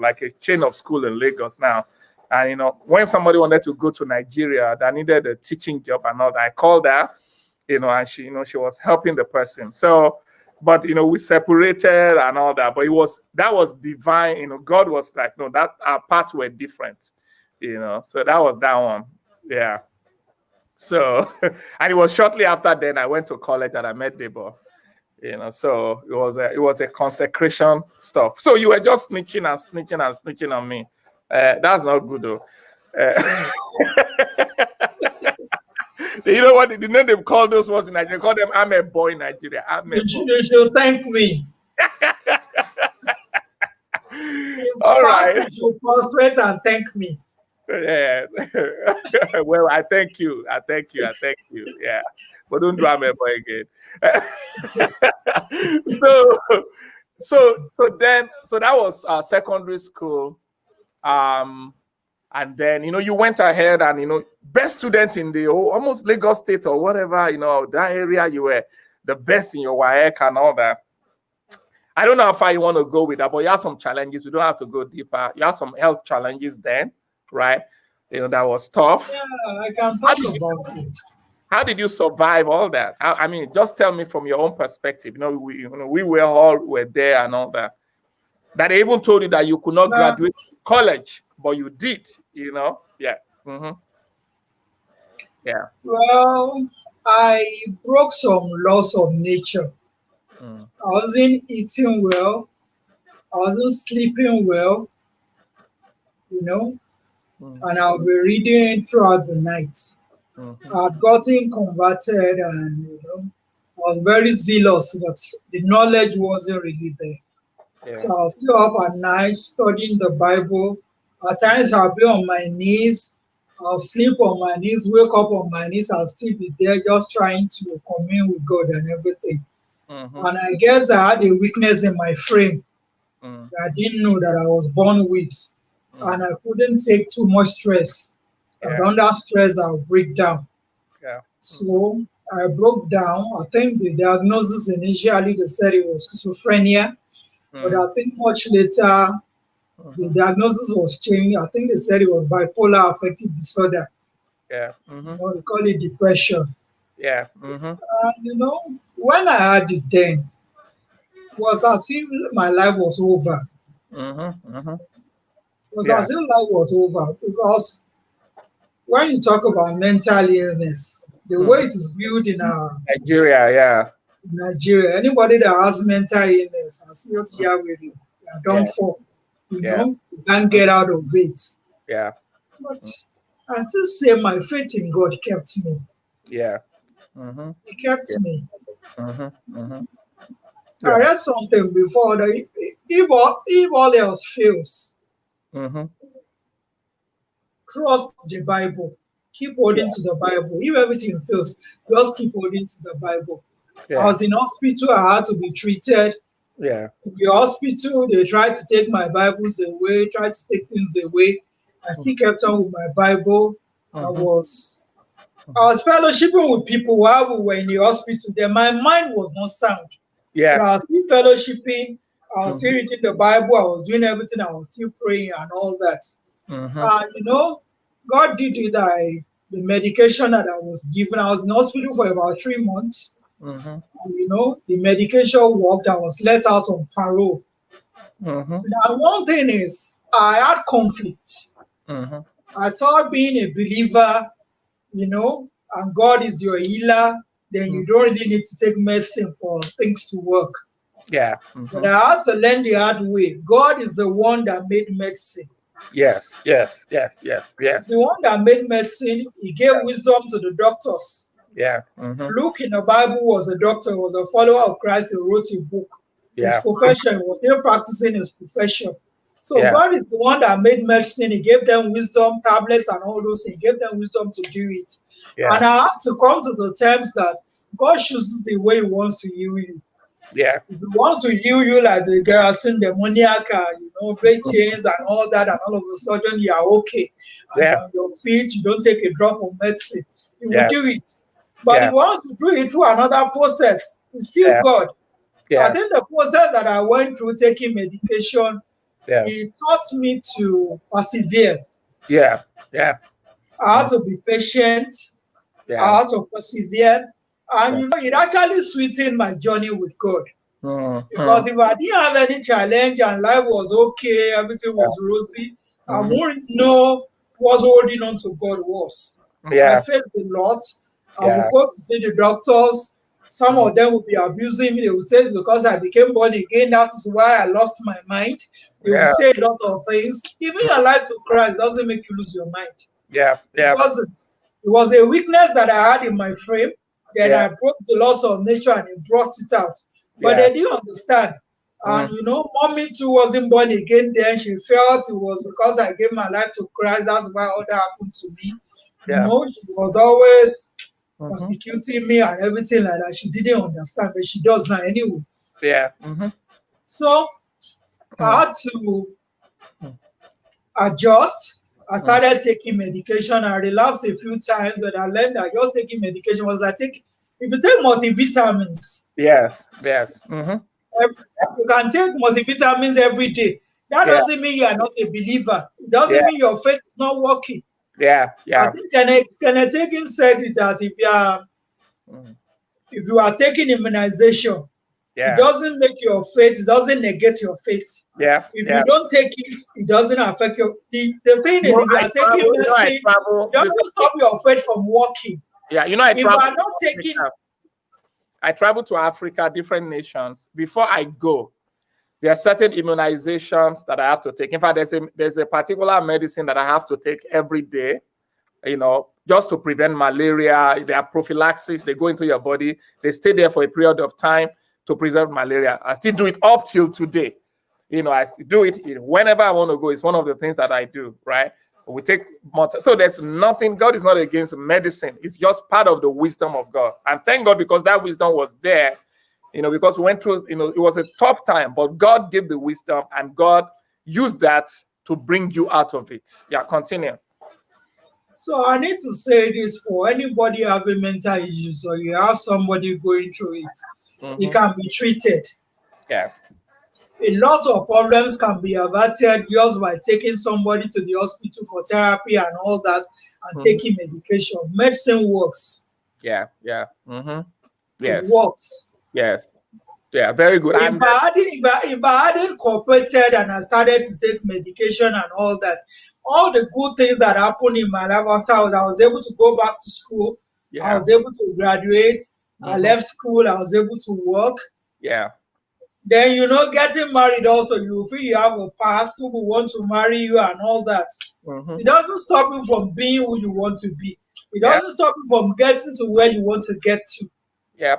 like a chain of school in Lagos now. And, when somebody wanted to go to Nigeria that needed a teaching job and all that, I called her, and she, she was helping the person. So, but, we separated and all that, but that was divine. God was like, no, that our paths were different, so that was that one. Yeah. So, and it was shortly after then I went to college that I met Debo. So it was a consecration stuff. So you were just snitching on me. That's not good though. You know what? The name they call those ones in Nigeria, they call them I'm a boy in Nigeria. You should thank me. All right. You should concentrate and thank me. Yeah. Well, I thank you. Yeah. But don't do I'm a boy again. So that was secondary school. And then, you went ahead and, best student in the almost Lagos State or whatever, that area, you were the best in your WAEC and all that. I don't know how far you want to go with that, but you have some challenges. We don't have to go deeper. You have some health challenges then, right? That was tough. Yeah, I can talk about it. How did you survive all that? I mean, just tell me from your own perspective. We were there and all that. That they even told you that you could not graduate college, but you did, Yeah. Mm-hmm. Yeah. Well, I broke some laws of nature. I wasn't eating well. I wasn't sleeping well, and I'll be reading throughout the night. I'd gotten converted, and I was very zealous, but the knowledge wasn't really there. Yeah. So I was still up at night studying the Bible. At times I'll be on my knees. I'll sleep on my knees, wake up on my knees. I'll still be there just trying to commune with God and everything. And I guess I had a weakness in my frame that I didn't know that I was born with. And I couldn't take too much stress. And under stress, I'll break down. Yeah. So I broke down. I think the diagnosis initially, they said it was schizophrenia. But I think much later, the diagnosis was changed. I think they said it was bipolar affective disorder. Yeah. We call it depression. Yeah. And, when I had it then, it was as if my life was over. It was as if life was over, because when you talk about mental illness, the way it is viewed in Nigeria, anybody that has mental illness, I see what you are with you. You are done for. You can't get out of it. Yeah. But I still say my faith in God kept me. Yeah. He kept me. I read something before that if all else fails, trust the Bible. Keep holding to the Bible. If everything fails, just keep holding to the Bible. I was in hospital. I had to be treated. Yeah. In the hospital, they tried to take my Bibles away, tried to take things away. I still kept on with my Bible. I was fellowshipping with people while we were in the hospital. Then my mind was not sound. Yeah. But I was still fellowshipping. I was still reading the Bible. I was doing everything. I was still praying and all that. God did it. The medication that I was given, I was in hospital for about 3 months. Mm-hmm. And, the medication worked. I was let out on parole. Mm-hmm. Now, one thing is, I had conflict. Mm-hmm. I thought being a believer, and God is your healer, then you don't really need to take medicine for things to work. Yeah. But Mm-hmm. I had to learn the hard way. God is the one that made medicine. Yes. Yes. He's the one that made medicine. He gave wisdom to the doctors. Yeah. Mm-hmm. Luke in the Bible was a doctor, was a follower of Christ. He wrote a book. His Yeah. profession was still practicing his profession. So Yeah. God is the one that made medicine. He gave them wisdom, tablets, and all those things. He gave them wisdom to do it. Yeah. And I had to come to the terms that God chooses the way He wants to heal you. Yeah. If He wants to heal you like the Gerasim demoniac, break chains and all that, and all of a sudden you are okay, and Yeah. on your feet, you don't take a drop of medicine, He will Yeah. do it. But Yeah. He wants to do it through another process. It's still Yeah. God. I Yeah. think the process that I went through taking medication, Yeah. it taught me to persevere. Yeah. Yeah. I had to be patient. Yeah. I had to persevere. And Yeah. it actually sweetened my journey with God. Mm-hmm. Because if I didn't have any challenge and life was okay, everything Yeah. was rosy, I Mm-hmm. wouldn't know what holding on to God was. I Yeah. faced a lot. I would Yeah. go to see the doctors. Some Mm. of them would be abusing me. They would say because I became born again, that is why I lost my mind. They would Yeah. say a lot of things. Giving your life to Christ doesn't make you lose your mind. Yeah. It Yeah. doesn't. It was a weakness that I had in my frame. Then Yeah. I broke the laws of nature and it brought it out. But Yeah. they didn't understand. And Mm. mommy too wasn't born again then. She felt it was because I gave my life to Christ. That's why all that happened to me. Yeah. She was always Mm-hmm. persecuting me and everything like that. She didn't understand, but she does now anyway. Yeah. Mm-hmm. So I Mm. had to adjust. I Mm. started taking medication. I relapsed a few times, but I learned that just taking medication was like if you take multivitamins, Yes. Yes. Mm-hmm. you can take multivitamins every day. That Yeah. doesn't mean you are not a believer. It Yeah. doesn't mean your faith is not working. Yeah. I Yeah. think Kenneth Hagin said that Mm. if you are taking immunization, it Yeah. doesn't make your faith, it doesn't negate your faith. Yeah. If you Yeah. don't take it, it doesn't affect your. The thing is, if you I are taking travel. I medicine, it travel. doesn't stop your faith from working. Yeah. I If you travel are to not taking, Africa. I travel to Africa, different nations. Before I go, there are certain immunizations that I have to take. In fact, there's a particular medicine that I have to take every day, just to prevent malaria. There are prophylaxis. They go into your body. They stay there for a period of time to prevent malaria. I still do it up till today. I still do it whenever I want to go. It's one of the things that I do, right? We take so there's nothing. God is not against medicine. It's just part of the wisdom of God. And thank God because that wisdom was there, because we went through, it was a tough time, but God gave the wisdom and God used that to bring you out of it. Yeah, continue. so I need to say this for anybody having mental issues or you have somebody going through it, it Mm-hmm. can be treated. Yeah. A lot of problems can be averted just by taking somebody to the hospital for therapy and all that and Mm-hmm. taking medication. Medicine works. Yeah. Yeah. Mm-hmm. It Yes. works. Yes. Yeah. Very good. If I hadn't cooperated and I started to take medication and all that, all the good things that happened in my life after I was able to go back to school, I Yeah. was able to graduate, I Mm-hmm. left school, I was able to work. Yeah. Then, getting married also, you feel you have a past who will want to marry you and all that. Mm-hmm. It doesn't stop you from being who you want to be. It Yeah. doesn't stop you from getting to where you want to get to. Yeah.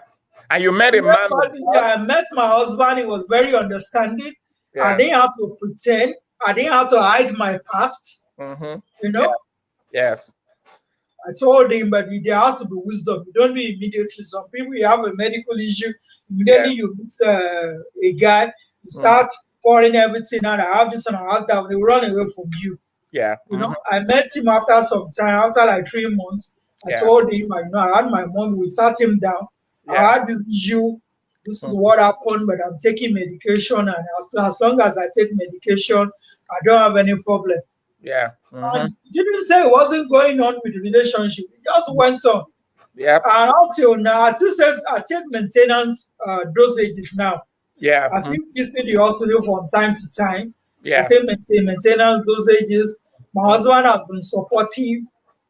And you met a man. I met my husband. He was very understanding. I Yeah. didn't have to pretend. I didn't have to hide my past. Mm-hmm. Yeah. Yes. I told him, but there has to be wisdom. You don't do it immediately. Some people, you have a medical issue, immediately you meet a guy, you start pouring everything out. I have this and I have that. They run away from you. Yeah. Mm-hmm. I met him after some time, after like 3 months. I told him, I had my mom, we sat him down. Yeah. I had this issue. This is what happened, but I'm taking medication. And as long as I take medication, I don't have any problem. Yeah. And he didn't say it wasn't going on with the relationship. It just went on. Yeah. And until now, I still says I take maintenance dosages now. Yeah. I still visit the hospital from time to time. Yeah. I take maintenance dosages. My husband has been supportive.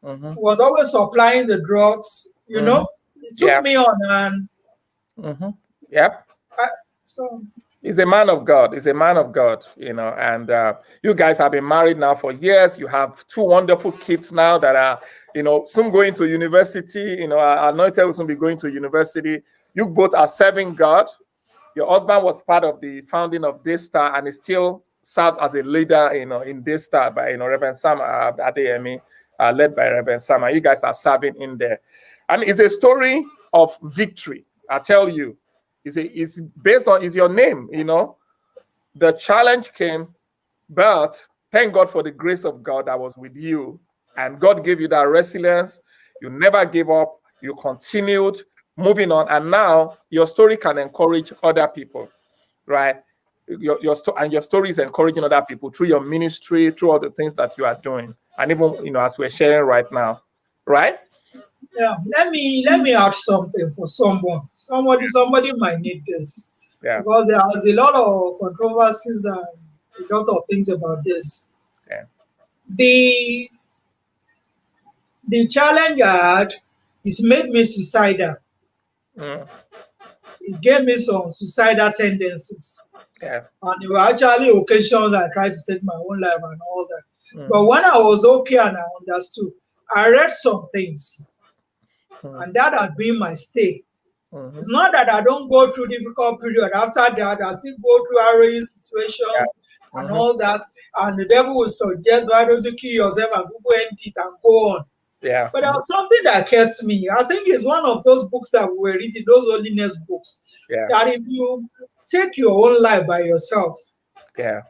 Was always supplying the drugs. You know, he took me on, and Yep. so He's a man of God. He's a man of God, you know. And you guys have been married now for years. You have two wonderful kids now that are, you know, soon going to university. You know, Anointed will soon be going to university. You both are serving God. Your husband was part of the founding of Daystar and is still served as a leader, you know, in Daystar by, you know, Reverend Sam Adeyemi, led by Reverend Sam. And you guys are serving in there. And it's a story of victory. I tell you. It's based on, is your name, you know. The challenge came, but thank God for the grace of God that was with you. And God gave you that resilience. You never gave up. You continued moving on. And now your story can encourage other people, right? Your story is encouraging other people through your ministry, through all the things that you are doing. And even, you know, as we're sharing right now, right? Yeah, let me add something for someone. Somebody might need this. Yeah. Because there's a lot of controversies and a lot of things about this. Yeah. The challenge I had is made me suicidal. It gave me some suicidal tendencies. Yeah. And there were actually occasions I tried to take my own life and all that. But when I was okay and I understood, I read some things. And that has been my stay. It's not that I don't go through difficult period. After that, I still go through harrowing situations and all that. And the devil will suggest, why don't you kill yourself and Google end it and go on. Yeah. But there was something that kept me. I think it's one of those books that we were reading, those holiness books. Yeah. That if you take your own life by yourself, yeah,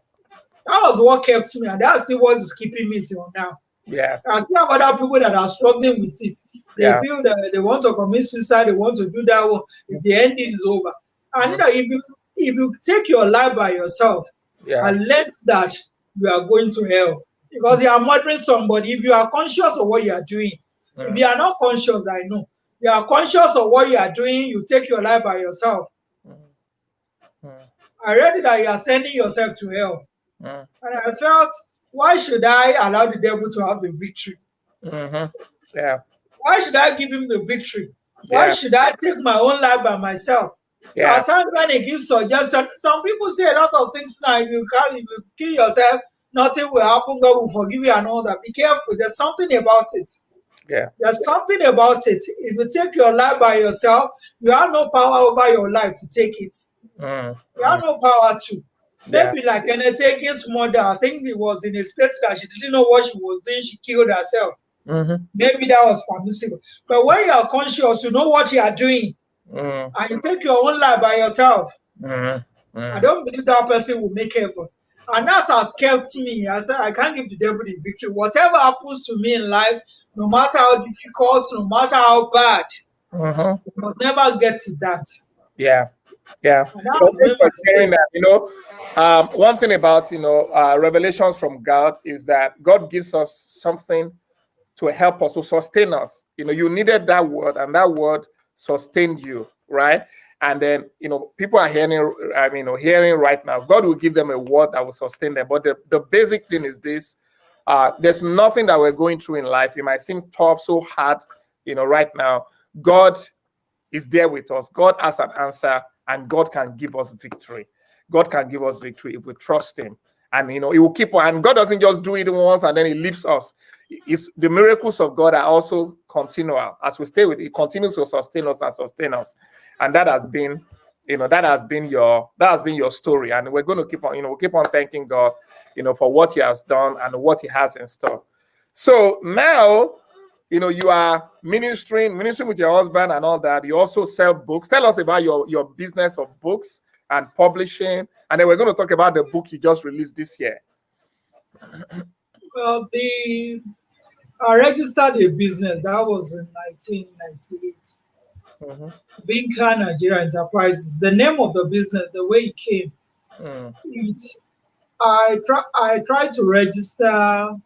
that was what kept me, and that's still what is keeping me till now. Yeah. I still have other people that are struggling with it. They feel that they want to commit suicide, they want to do that one. If the end is over, and you know, if you take your life by yourself, and let that you are going to hell because you are murdering somebody. If you are conscious of what you are doing, if you are not conscious, I know you are conscious of what you are doing. You take your life by yourself. I read that you are sending yourself to hell, and I felt, why should I allow the devil to have the victory? Yeah. Why should I give him the victory? Why should I take my own life by myself? So at times when he gives suggestions, some people say a lot of things now. If you kill yourself, nothing will happen. God will forgive you and all that. Be careful. There's something about it. Yeah. There's something about it. If you take your life by yourself, you have no power over your life to take it. You have no power to. Maybe like Kenneth Hagin's mother, I think it was in a state that she didn't know what she was doing. She killed herself. Maybe that was permissible. But when you are conscious, you know what you are doing, and you take your own life by yourself, I don't believe that person will make effort. And that has kept me. I said, I can't give the devil the victory. Whatever happens to me in life, no matter how difficult, no matter how bad, we must never get to that. Yeah. Yeah. One thing about, revelations from God is that God gives us something to help us, to sustain us. You needed that word, and that word sustained you, right? And then, people are hearing right now, God will give them a word that will sustain them. But the basic thing is this: there's nothing that we're going through in life. It might seem tough, so hard, right now. God is there with us. God has an answer, and God can give us victory. God can give us victory if we trust Him. And He will keep on. And God doesn't just do it once and then He leaves us. The miracles of God are also continual. As we stay with it, He continues to sustain us and sustain us. And that has been, your story. And we're going to keep on, we'll keep on thanking God, for what He has done and what He has in store. So now, you are ministering with your husband and all that. You also sell books. Tell us about your business of books and publishing. And then we're going to talk about the book you just released this year. Well, I registered a business. That was in 1998. Vinca Nigeria Enterprises. The name of the business, the way it came, I tried to register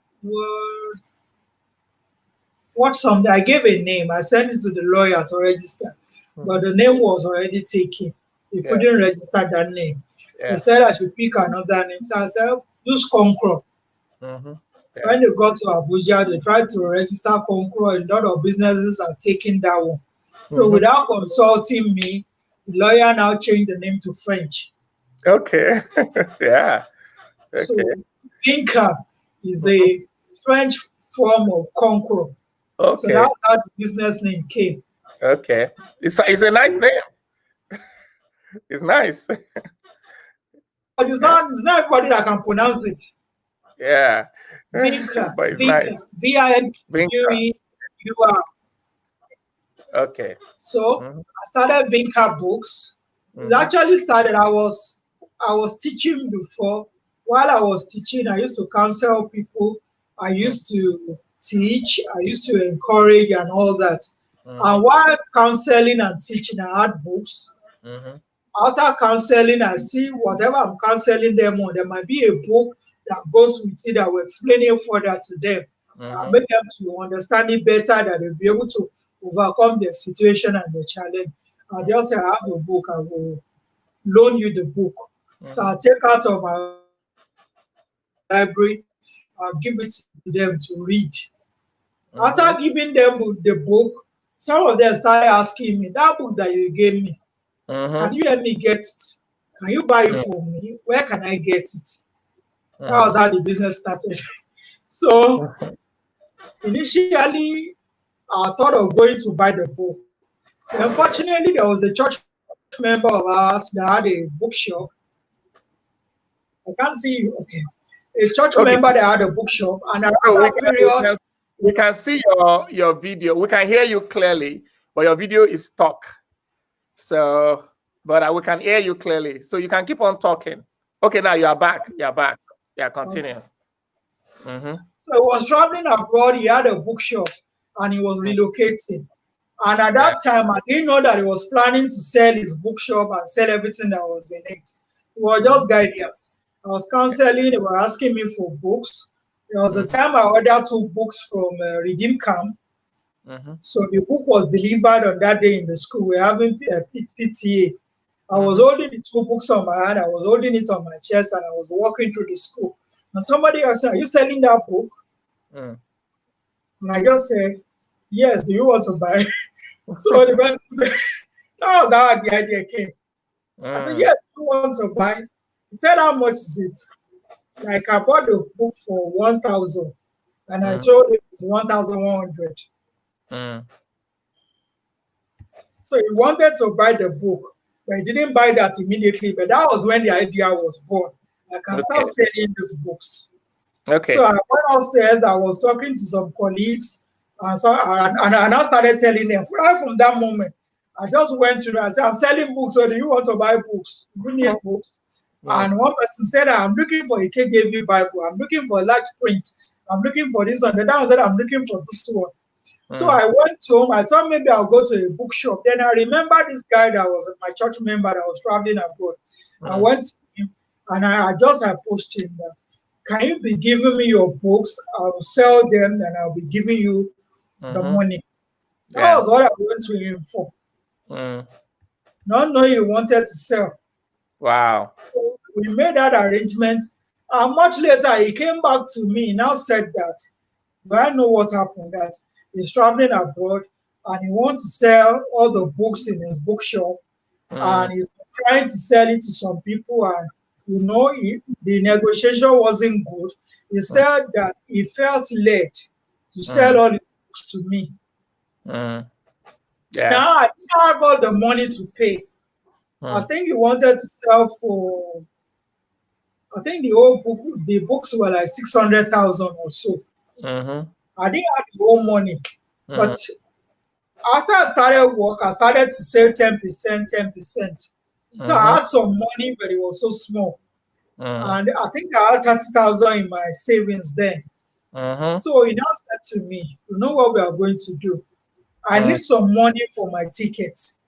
what something. I gave a name. I sent it to the lawyer to register, but the name was already taken. He couldn't register that name. He said I should pick another name. So I said, use Concro. When they got to Abuja, they tried to register Concro. A lot of businesses are taking that one. So without consulting me, the lawyer now changed the name to French. Okay. Yeah. Okay. So Vinca is a French form of Concro. Okay. So that's how the business name came. Okay. It's a nice name. It's nice. But it's not everybody that can pronounce it. Yeah. Vinca. But it's Vinca. nice. Vinqueur. Okay. So I started Vinca Books. It actually started, I was teaching before. While I was teaching, I used to counsel people. I used to teach. I used to encourage and all that. And while counseling and teaching, I had books. After counseling, I see whatever I'm counseling them on, there might be a book that goes with it that will explain it further to them. And make them to understand it better, that they'll be able to overcome their situation and their challenge. I just say, I have a book, I will loan you the book. So I'll take out of my library, I'll give it to them to read. After giving them the book, some of them started asking me, that book that you gave me, can you help me get it? Can you buy it for me? Where can I get it? That was how the business started. So initially, I thought of going to buy the book. Unfortunately, there was a church member of ours that had a bookshop. I can't see you. Okay. A church member that had a bookshop, and around that period, we can see your video. We can hear you clearly, but your video is stuck. So, but we can hear you clearly. So you can keep on talking. Okay, now you are back. You're back. Yeah, continue. So he was traveling abroad. He had a bookshop, and he was relocating. And at that time, I didn't know that he was planning to sell his bookshop and sell everything that was in it. It was just guidance. I was counseling. They were asking me for books. There was a time I ordered 2 books from Redeem Camp. So the book was delivered on that day in the school. We're having PTA. I was holding the 2 books on my hand. I was holding it on my chest, and I was walking through the school. And somebody asked me, "Are you selling that book?" And I just said, "Yes, do you want to buy?" So the person said, that was how the idea came. I said, "Yes, you want to buy?" He said, "How much is it?" Like, I bought the book for 1,000, and I told him it's 1,100. So he wanted to buy the book, but he didn't buy that immediately. But that was when the idea was born. I can start selling these books. Okay. So I went upstairs. I was talking to some colleagues, and I started telling them. Right from that moment, I just went to them and said, "I'm selling books. So do you want to buy books? You need books?" And one person said, "I'm looking for a KJV Bible. I'm looking for a large print. I'm looking for this one." The other one said, "I'm looking for this one." So I went home. I thought maybe I'll go to a bookshop. Then I remember this guy that was my church member that was traveling abroad. I went to him, and I just approached him that, "Can you be giving me your books? I'll sell them, and I'll be giving you the money." That was what I went to him for. Not knowing he wanted to sell. Wow. So we made that arrangement. And much later, he came back to me. He now said that, but I know what happened, that he's traveling abroad and he wants to sell all the books in his bookshop. And he's trying to sell it to some people. And, the negotiation wasn't good. He said that he felt led to sell all his books to me. Now, I didn't have all the money to pay. I think he wanted to sell for, I think the books were like 600,000 or so. I didn't have the whole money. But after I started work, I started to save 10%. So I had some money, but it was so small. And I think I had 30,000 in my savings then. So he now said to me, "You know what we are going to do? I need some money for my tickets.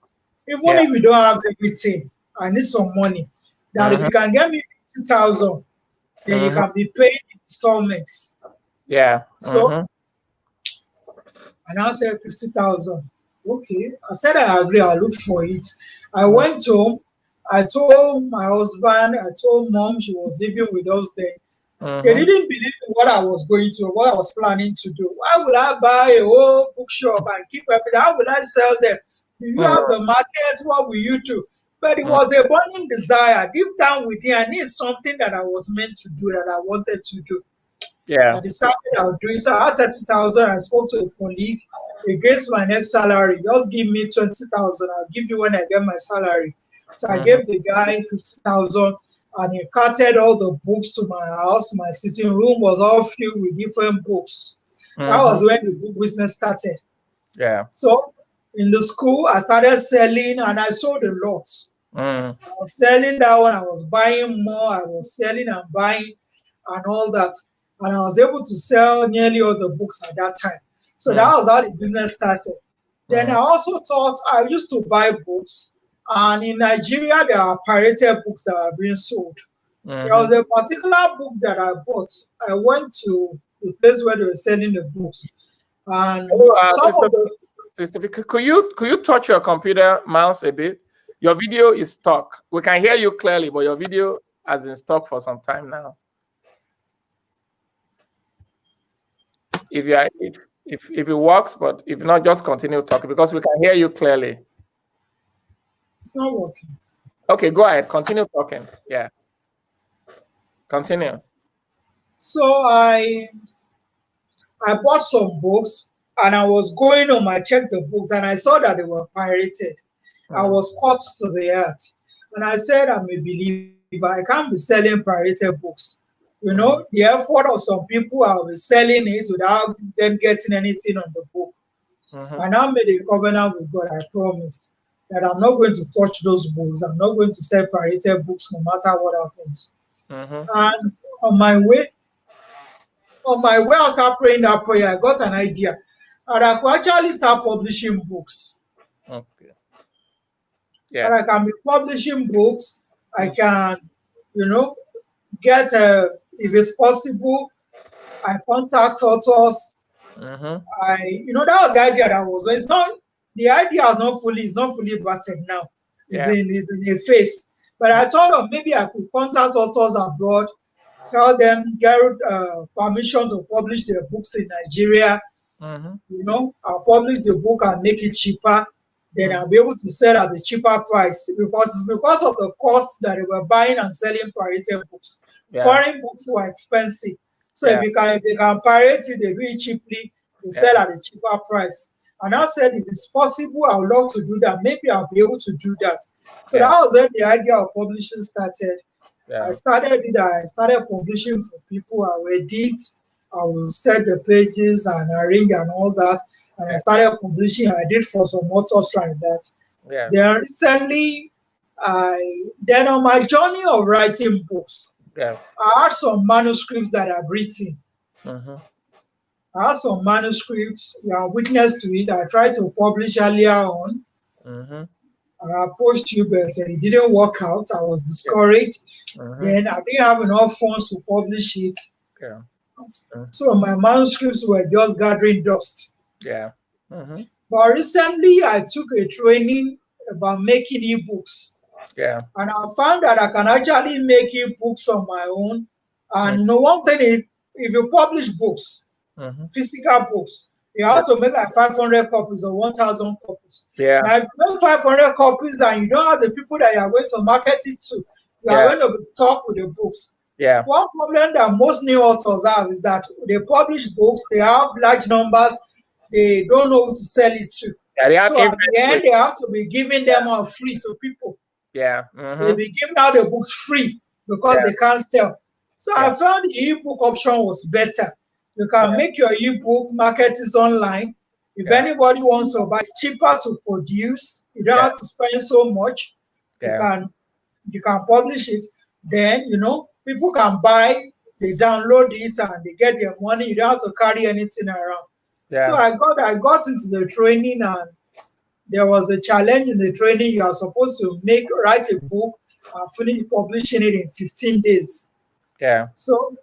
Even if you don't have everything, I need some money. That if you can get me 50,000, then you can be paying installments." Yeah. So and I said 50,000. Okay. I said I agree, I'll look for it. I went home. I told my husband, I told mom, she was living with us then. They didn't believe in what I was going to, what I was planning to do. Why would I buy a whole bookshop and keep everything? How would I sell them? Do you have the market? What will you do? But it was a burning desire. Deep down within, I need something that I was meant to do, that I wanted to do. Yeah. I decided I would do it. So I had 30,000. I spoke to a colleague against my next salary. Just give me 20,000. I'll give you when I get my salary. So I gave the guy 50,000 and he carted all the books to my house. My sitting room was all filled with different books. That was when the book business started. Yeah. So in the school, I started selling and I sold a lot. I was selling that one. I was buying more. I was selling and buying and all that. And I was able to sell nearly all the books at that time. So that was how the business started. Then I also thought I used to buy books. And in Nigeria, there are pirated books that are being sold. There was a particular book that I bought. I went to the place where they were selling the books. And some of the... Sister, could you touch your computer mouse a bit? Your video is stuck. We can hear you clearly, but your video has been stuck for some time now. If it works, but if not, just continue talking because we can hear you clearly. It's not working. Okay, go ahead. Continue talking. Yeah. Continue. So I bought some books and I was going home. I checked the books and I saw that they were pirated. I was caught to the heart. And I said, I'm a believer. I can't be selling pirated books. You know, the effort of some people are selling it without them getting anything on the book. And I made a covenant with God. I promised that I'm not going to touch those books. I'm not going to sell pirated books no matter what happens. And on my way after praying that prayer, I got an idea. And I could actually start publishing books. Okay. Yeah. And I can be publishing books. I can, get, if it's possible, I contact authors. That was the idea that was. It's not, the idea is not fully battered now. It's in a phase. But I thought of maybe I could contact authors abroad, tell them, get permission to publish their books in Nigeria. I'll publish the book and make it cheaper. Then I'll be able to sell at a cheaper price because of the cost that they were buying and selling pirated books. Foreign books were expensive. So if they can pirate it, they do it cheaply, they sell at a cheaper price. And I said, if it's possible, I would love to do that. Maybe I'll be able to do that. So that was when the idea of publishing started. I started publishing for people. I will edit, I will set the pages and arrange and all that. And I started publishing. I did for some authors like that. Then recently, then on my journey of writing books, I had some manuscripts that I've written. I had some manuscripts. You are witness to it. I tried to publish earlier on. I approached you, but it didn't work out. I was discouraged. Then I didn't have enough funds to publish it. So my manuscripts were just gathering dust. But recently, I took a training about making ebooks. And I found that I can actually make ebooks on my own. And one thing, if you publish books, physical books, you have to make like 500 copies or 1,000 copies. Now, if you make 500 copies and you don't have the people that you are going to market it to, you are going to be stuck with the books. One problem that most new authors have is that they publish books, they have large numbers, they don't know who to sell it to. So at the end, they have to be giving them out free to people. They'll be giving out the books free because they can't sell. So I found the ebook option was better. You can make your ebook, market it online. If anybody wants to buy, it's cheaper to produce. You don't have to spend so much. You can publish it. Then, people can buy, they download it and they get their money. You don't have to carry anything around. So I got into the training, and there was a challenge in the training. You are supposed to write a book and finish publishing it in 15 days. So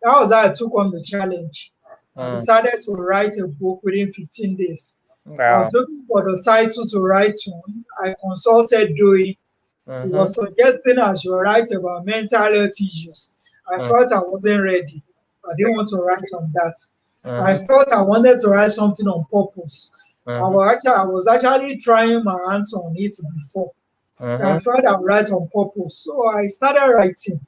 That was how I took on the challenge. I decided to write a book within 15 days. I was looking for the title to write on. I consulted Dewey. He was suggesting I should write about mental health issues. I felt I wasn't ready. I didn't want to write on that. I felt I wanted to write something on purpose. I was actually trying my hands on it before. So I felt I would write on purpose. So I started writing.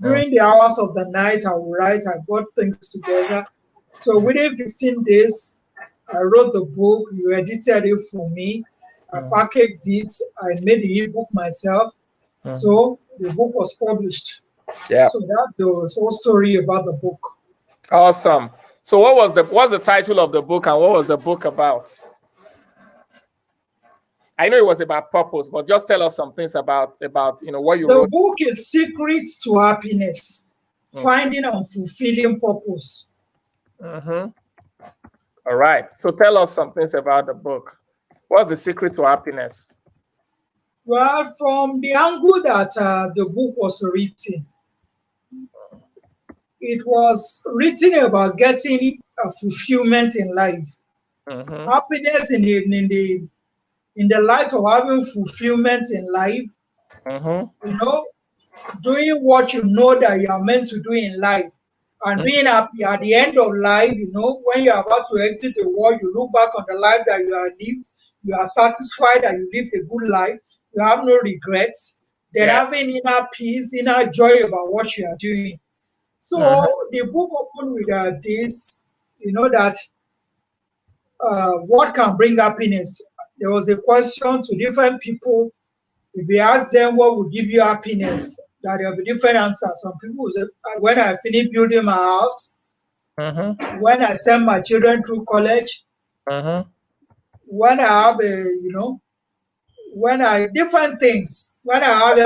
During the hours of the night, I would write. I got things together. So within 15 days, I wrote the book. You edited it for me. I packaged it. I made the ebook myself. So the book was published. Yeah. So that's the whole story about the book. Awesome. So what's the title of the book, and what was the book about? I know it was about purpose, but just tell us some things about what you wrote. The book is Secrets to Happiness, Finding and Fulfilling Purpose. All right. So tell us some things about the book. What's the secret to happiness? Well, from the angle that the book was written, it was written about getting a fulfillment in life. Happiness in the light of having fulfillment in life, doing what you know that you are meant to do in life, and being happy at the end of life. When you are about to exit the world, you look back on the life that you have lived. You are satisfied that you lived a good life. You have no regrets. Then having inner peace, inner joy about what you are doing. So the book opened with this, that what can bring happiness? There was a question to different people. If you ask them what would give you happiness, that there will be different answers. Some people will say, when I finish building my house, when I send my children through college, when I have different things, when I have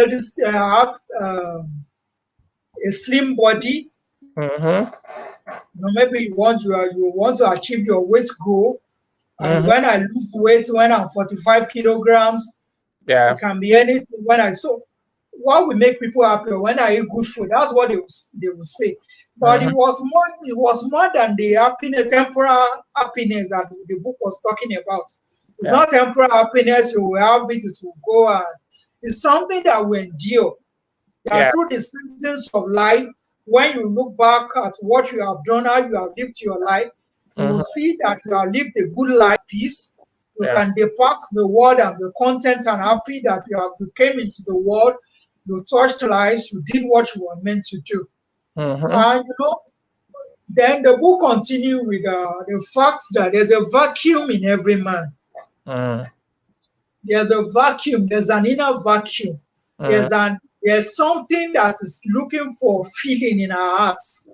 a slim body, maybe you want to achieve your weight goal. And when I lose weight, when I'm 45 kilograms, it can be anything. What will make people happy when I eat good food? That's what they will say. But it was more than the happiness, temporal happiness that the book was talking about. It's not temporal happiness. You will have it will go, and it's something that will endure. That through the seasons of life, when you look back at what you have done, how you have lived your life, you will see that you have lived a good life, peace. You can depart the world and be content and happy that you came into the world, you touched lives, you did what you were meant to do. And then the book continues with the fact that there's a vacuum in every man. There's a vacuum, there's an inner vacuum. There's something that is looking for feeling in our hearts.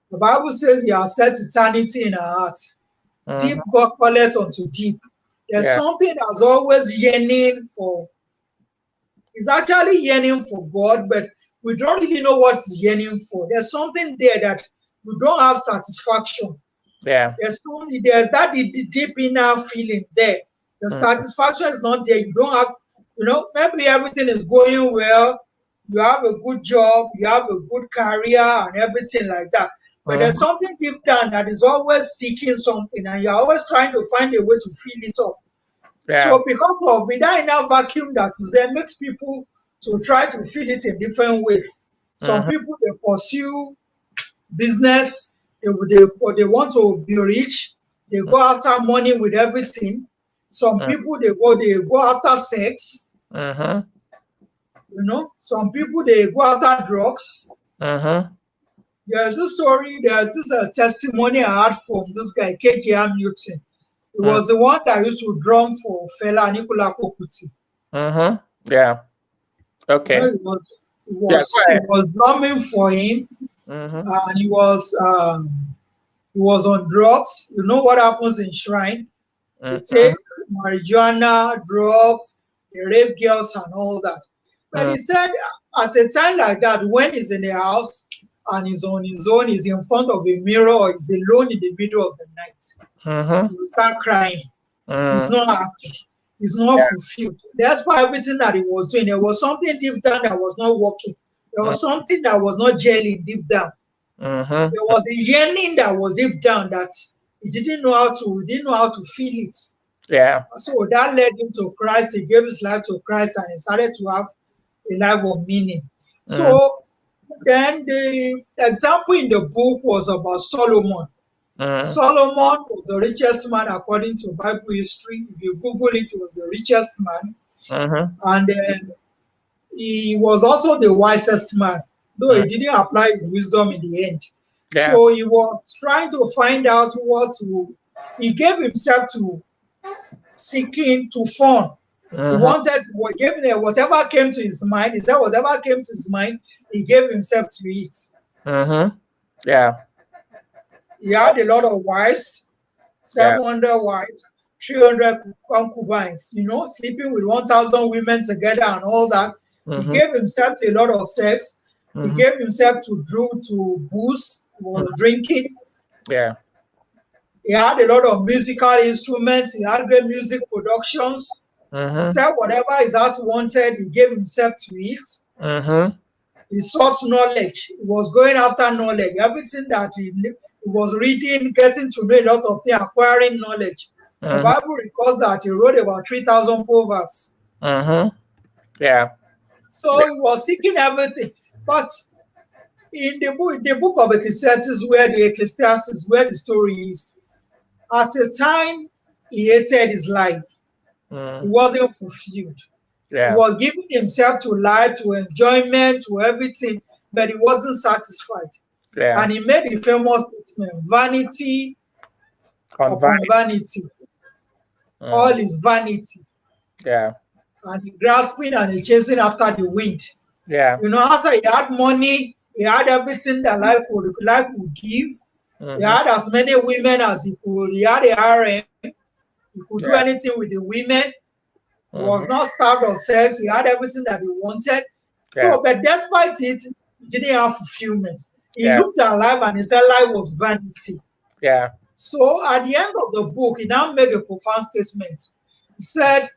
The Bible says you have set eternity in our hearts. Deep God calleth unto deep. There's something that's always yearning for. It's actually yearning for God, but we don't really know what it's yearning for. There's something there that we don't have satisfaction. There's that deep inner feeling there. The satisfaction is not there. You don't have, maybe everything is going well. You have a good job, you have a good career and everything like that. But there's something deep down that is always seeking something, and you're always trying to find a way to fill it up. So because of it, that inner vacuum that is there makes people to try to fill it in different ways. Some people, they pursue business, they want to be rich, they go after money with everything. Some people, they go after sex. Some people, they go after drugs. There's this testimony I had from this guy, KJ Hamilton. He was the one that used to drum for Fela Anikulapo Kuti. Okay. He was drumming for him, and he was on drugs. You know what happens in Shrine? They take marijuana, drugs, they rape girls and all that. But he said at a time like that, when he's in the house and he's on his own, he's in front of a mirror, or he's alone in the middle of the night, he will start crying. He's not happy. He's not fulfilled. That's why everything that he was doing, there was something deep down that was not working. There was something that was not gelling deep down. There was a yearning that was deep down that he didn't know how to feel it. Yeah. So that led him to Christ. He gave his life to Christ and he started to have a life of meaning. So then the example in the book was about Solomon. Solomon was the richest man according to Bible history. If you Google it, he was the richest man. And he was also the wisest man, though he didn't apply his wisdom in the end. Yeah. So he was trying to find out he gave himself to seeking to fun. He wanted whatever came to his mind. He said whatever came to his mind, he gave himself to it. Yeah. He had a lot of wives, 700 wives, 300 concubines, sleeping with 1,000 women together and all that. He gave himself to a lot of sex. He gave himself to booze, was drinking. Yeah. He had a lot of musical instruments. He had great music productions. He said whatever his heart wanted, he gave himself to it. He sought knowledge. He was going after knowledge. Everything that he was reading, getting to know a lot of things, acquiring knowledge. The Bible records that he wrote about 3,000 proverbs. Yeah. So he was seeking everything. But in the book of Ecclesiastes, where the story is, at a time he hated his life. He wasn't fulfilled. Yeah. He was giving himself to life, to enjoyment, to everything, but he wasn't satisfied. Yeah. And he made a famous statement: vanity upon vanity. All is vanity. Yeah. And he grasping and he chasing after the wind. Yeah. After he had money, he had everything that life would give. He had as many women as he could. He had a harem. He could do anything with the women. He was not starved of sex. He had everything that he wanted. So, but despite it, he didn't have fulfillment. He looked at life and he said life was vanity. Yeah. So at the end of the book, he now made a profound statement. He said,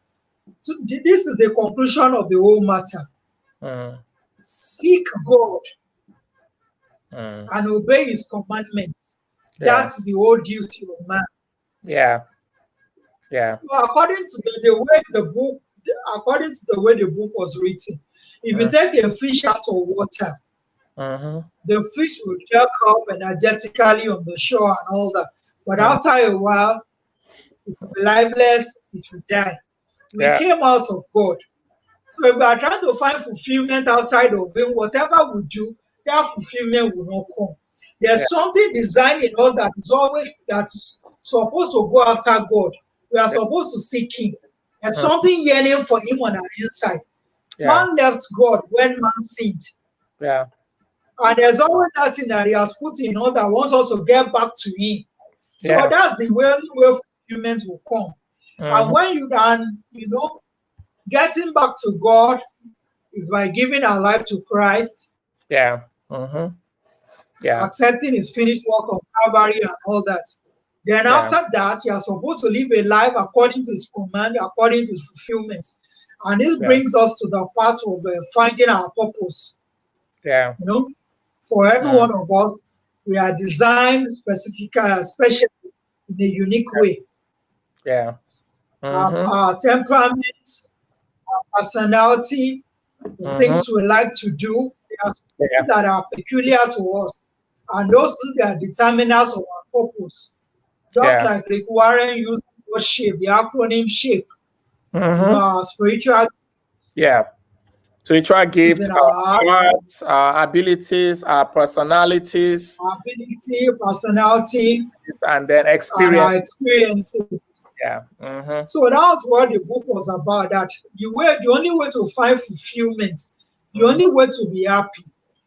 this is the conclusion of the whole matter. Seek God and obey his commandments. That's the whole duty of man. Yeah. Yeah. So according to the way the book was written, if you take a fish out of water, the fish will jerk up energetically on the shore and all that. But after a while, it will be lifeless, it will die. We came out of God. So if we are trying to find fulfillment outside of him, whatever we do, that fulfillment will not come. There's something designed in us that is supposed to go after God. We are supposed to seek him. There's something yearning for him on our inside. Man left God when man sinned. Yeah. And there's always that thing that he has put in us that wants us to get back to him. So that's the only way fulfillment will come. And when getting back to God is by giving our life to Christ. Yeah. Accepting his finished work on Calvary and all that. Then after that, you are supposed to live a life according to his command, according to his fulfillment. And this brings us to the part of finding our purpose. Yeah. For every one of us, we are designed specially in a unique way. Yeah. Our temperament, our personality, the things we like to do, they are that are peculiar to us. And those things are determinants of our purpose. Just like Rick Warren used the acronym SHAPE. Our spiritual spiritual gifts, our arts, our abilities, our personalities, personality, and then and our experiences. Yeah. So that's what the book was about. That the only way to find fulfillment, the only way to be happy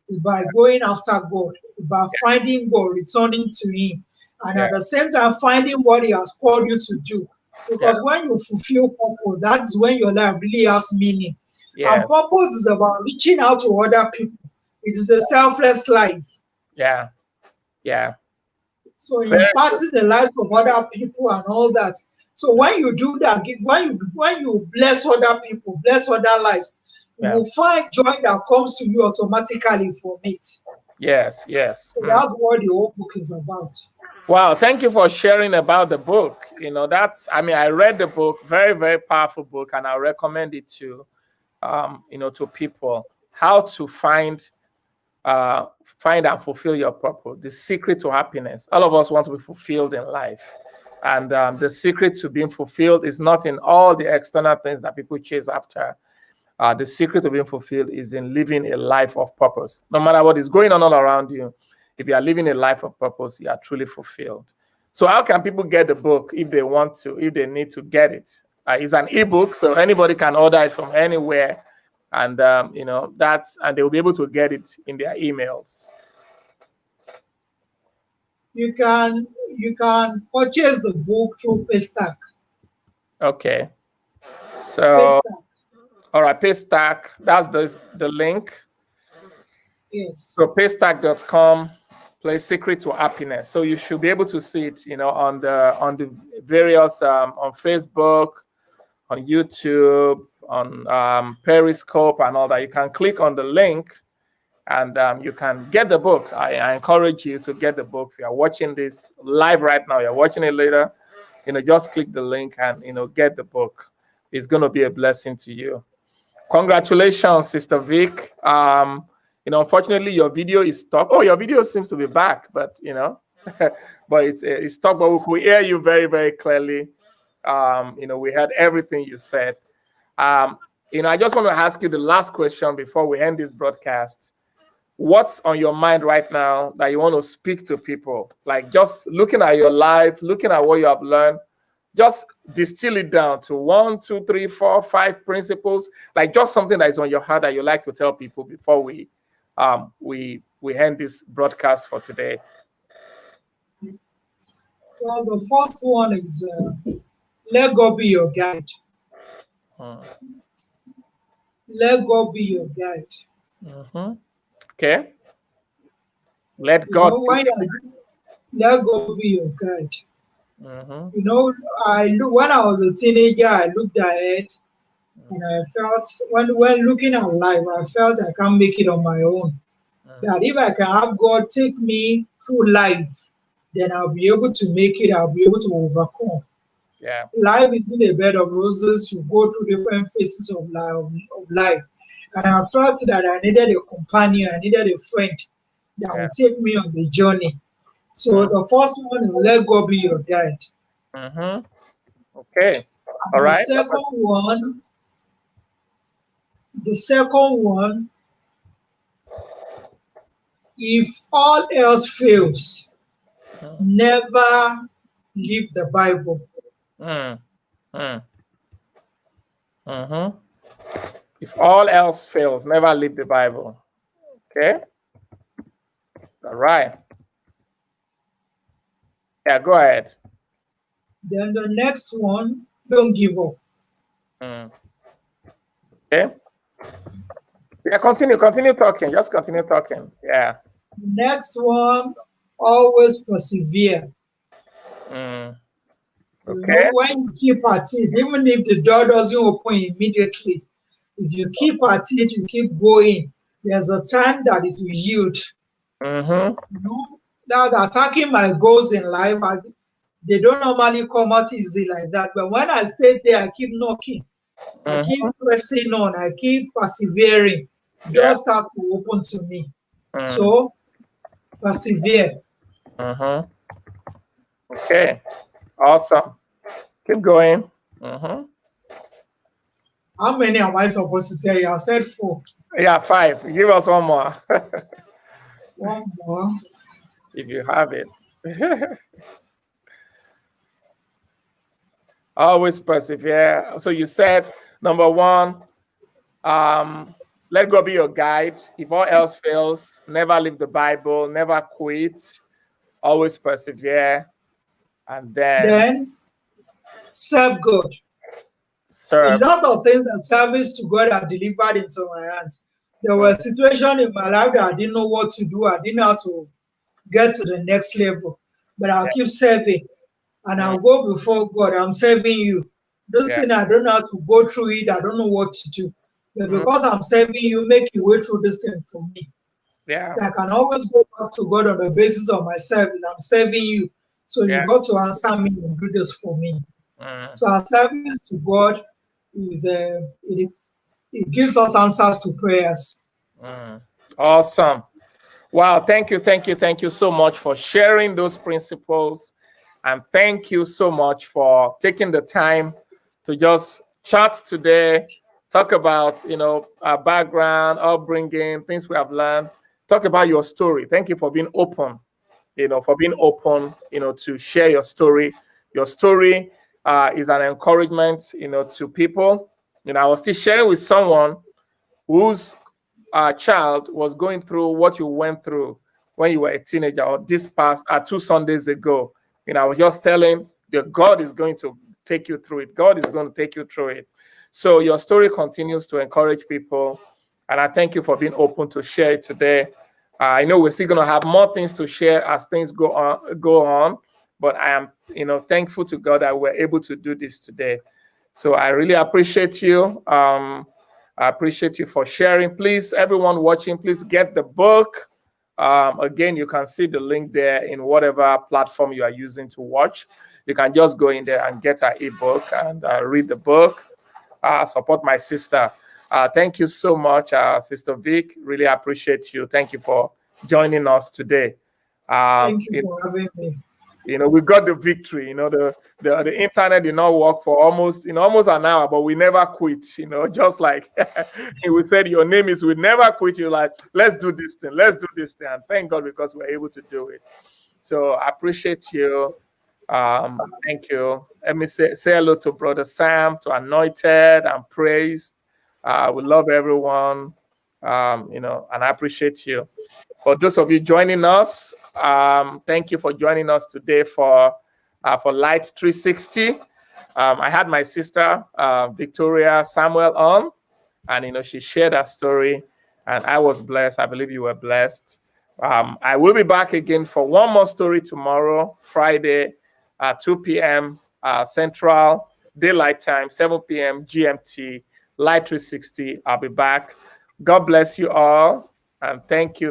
is by going after God, by finding God, returning to him, and at the same time finding what he has called you to do. Because when you fulfill purpose, that's when your life really has meaning. And purpose is about reaching out to other people. It is a selfless life. Yeah. Yeah. So impacting the lives of other people and all that. So when you do that, when you bless other people, bless other lives, you will find joy that comes to you automatically from it. Yes, yes. So that's what the whole book is about. Wow, thank you for sharing about the book. You know, that's, I mean, I read the book, very, very powerful book, and I recommend it to, you know, to people. How to find and fulfill your purpose, the secret to happiness. All of us want to be fulfilled in life. And the secret to being fulfilled is not in all the external things that people chase after. The secret to being fulfilled is in living a life of purpose. No matter what is going on all around you, if you are living a life of purpose, you are truly fulfilled. So how can people get the book if they want to, if they need to get it? It's an ebook, so anybody can order it from anywhere. And you know, and they will be able to get it in their emails. You can purchase the book through Paystack. Okay. So Paystack. All right, Paystack. That's the link. Yes. So paystack.com, play Secret to Happiness. So you should be able to see it, you know, on the various on Facebook, on YouTube, on Periscope and all that. You can click on the link and you can get the book. I encourage you to get the book. If you are watching this live right now, you're watching it later, you know, just click the link and, you know, get the book. It's going to be a blessing to you. Congratulations, Sister Vic. You know, unfortunately, your video is stuck. Oh, your video seems to be back, but, you know, but it's stuck, but we could hear you very, very clearly. You know, we heard everything you said. You know, I just want to ask you the last question before we end this broadcast. What's on your mind right now that you want to speak to people? Like just looking at your life, looking at what you have learned, just distill it down to 1, 2, 3, 4, 5 principles, like just something that is on your heart that you like to tell people before we end this broadcast for today. Well, the first one is let God be your guide. Let God be your guide. Okay. Let God let God be your guide. You know, when I was a teenager, I looked ahead and I felt, when looking at life, I felt I can't make it on my own. That if I can have God take me through life, then I'll be able to make it, I'll be able to overcome. Yeah. Life isn't a bed of roses. You go through different phases of life. And I felt that I needed a companion, I needed a friend that would take me on the journey. So the first one is let God be your guide. Okay. All right. The second one, if all else fails, never leave the Bible. If all else fails, never leave the Bible. Okay. All right. Yeah, go ahead. Then the next one, don't give up. Okay. Yeah, continue talking. Just continue talking. Yeah. Next one, always persevere. Okay. You know, when you keep at it, even if the door doesn't open immediately, if you keep at it, you keep going, there's a time that it will yield. You know, that attacking my goals in life, they don't normally come out easy like that. But when I stay there, I keep knocking, I keep pressing on, I keep persevering, doors start to open to me. So persevere. Okay. Awesome. Keep going. How many am I supposed to tell you? I said 4. Yeah, 5. Give us one more. One more. If you have it. Always persevere. So you said, number 1, let God be your guide. If all else fails, never leave the Bible, never quit, always persevere. And then serve God. A lot of things that service to God are delivered into my hands. There were situations in my life that I didn't know what to do. I didn't know how to get to the next level. But I'll keep serving. And I'll go before God. I'm serving you. This thing, I don't know how to go through it. I don't know what to do. But because I'm serving you, make your way through this thing for me. Yeah. So I can always go back to God on the basis of my service. I'm serving you. So you Yeah. got to answer me and do this for me. So our service to God is it gives us answers to prayers. Awesome. Wow. Thank you so much for sharing those principles. And thank you so much for taking the time to just chat today, talk about, our background, upbringing, things we have learned, talk about your story. Thank you for being open, to share your story. Your story is an encouragement, to people. I was still sharing with someone whose child was going through what you went through when you were a teenager, or this past 2 Sundays ago. I was just telling that God is going to take you through it. God is going to take you through it. So your story continues to encourage people. And I thank you for being open to share it today. I know we're still going to have more things to share as things go on. But I am, thankful to God that we're able to do this today. So I really appreciate you. I appreciate you for sharing. Please, everyone watching, please get the book. Again, you can see the link there in whatever platform you are using to watch. You can just go in there and get our ebook and read the book. Support my sister. Thank you so much, Sister Vic. Really appreciate you. Thank you for joining us today. Thank you for having me. We got the victory. The internet did not work for almost an hour, but we never quit. Just like we said, your name is we never quit. You're like, let's do this thing. And thank God because we're able to do it. So I appreciate you. Thank you. Let me say hello to Brother Sam, to Anointed and Praised. We love everyone. And I appreciate you. For those of you joining us, thank you for joining us today for Light 360. I had my sister, Victoria Samuel, on, and she shared her story, and I was blessed. I believe you were blessed. I will be back again for one more story tomorrow, Friday, 2 p.m. Central Daylight Time, 7 p.m. GMT, Light 360. I'll be back. God bless you all, and thank you.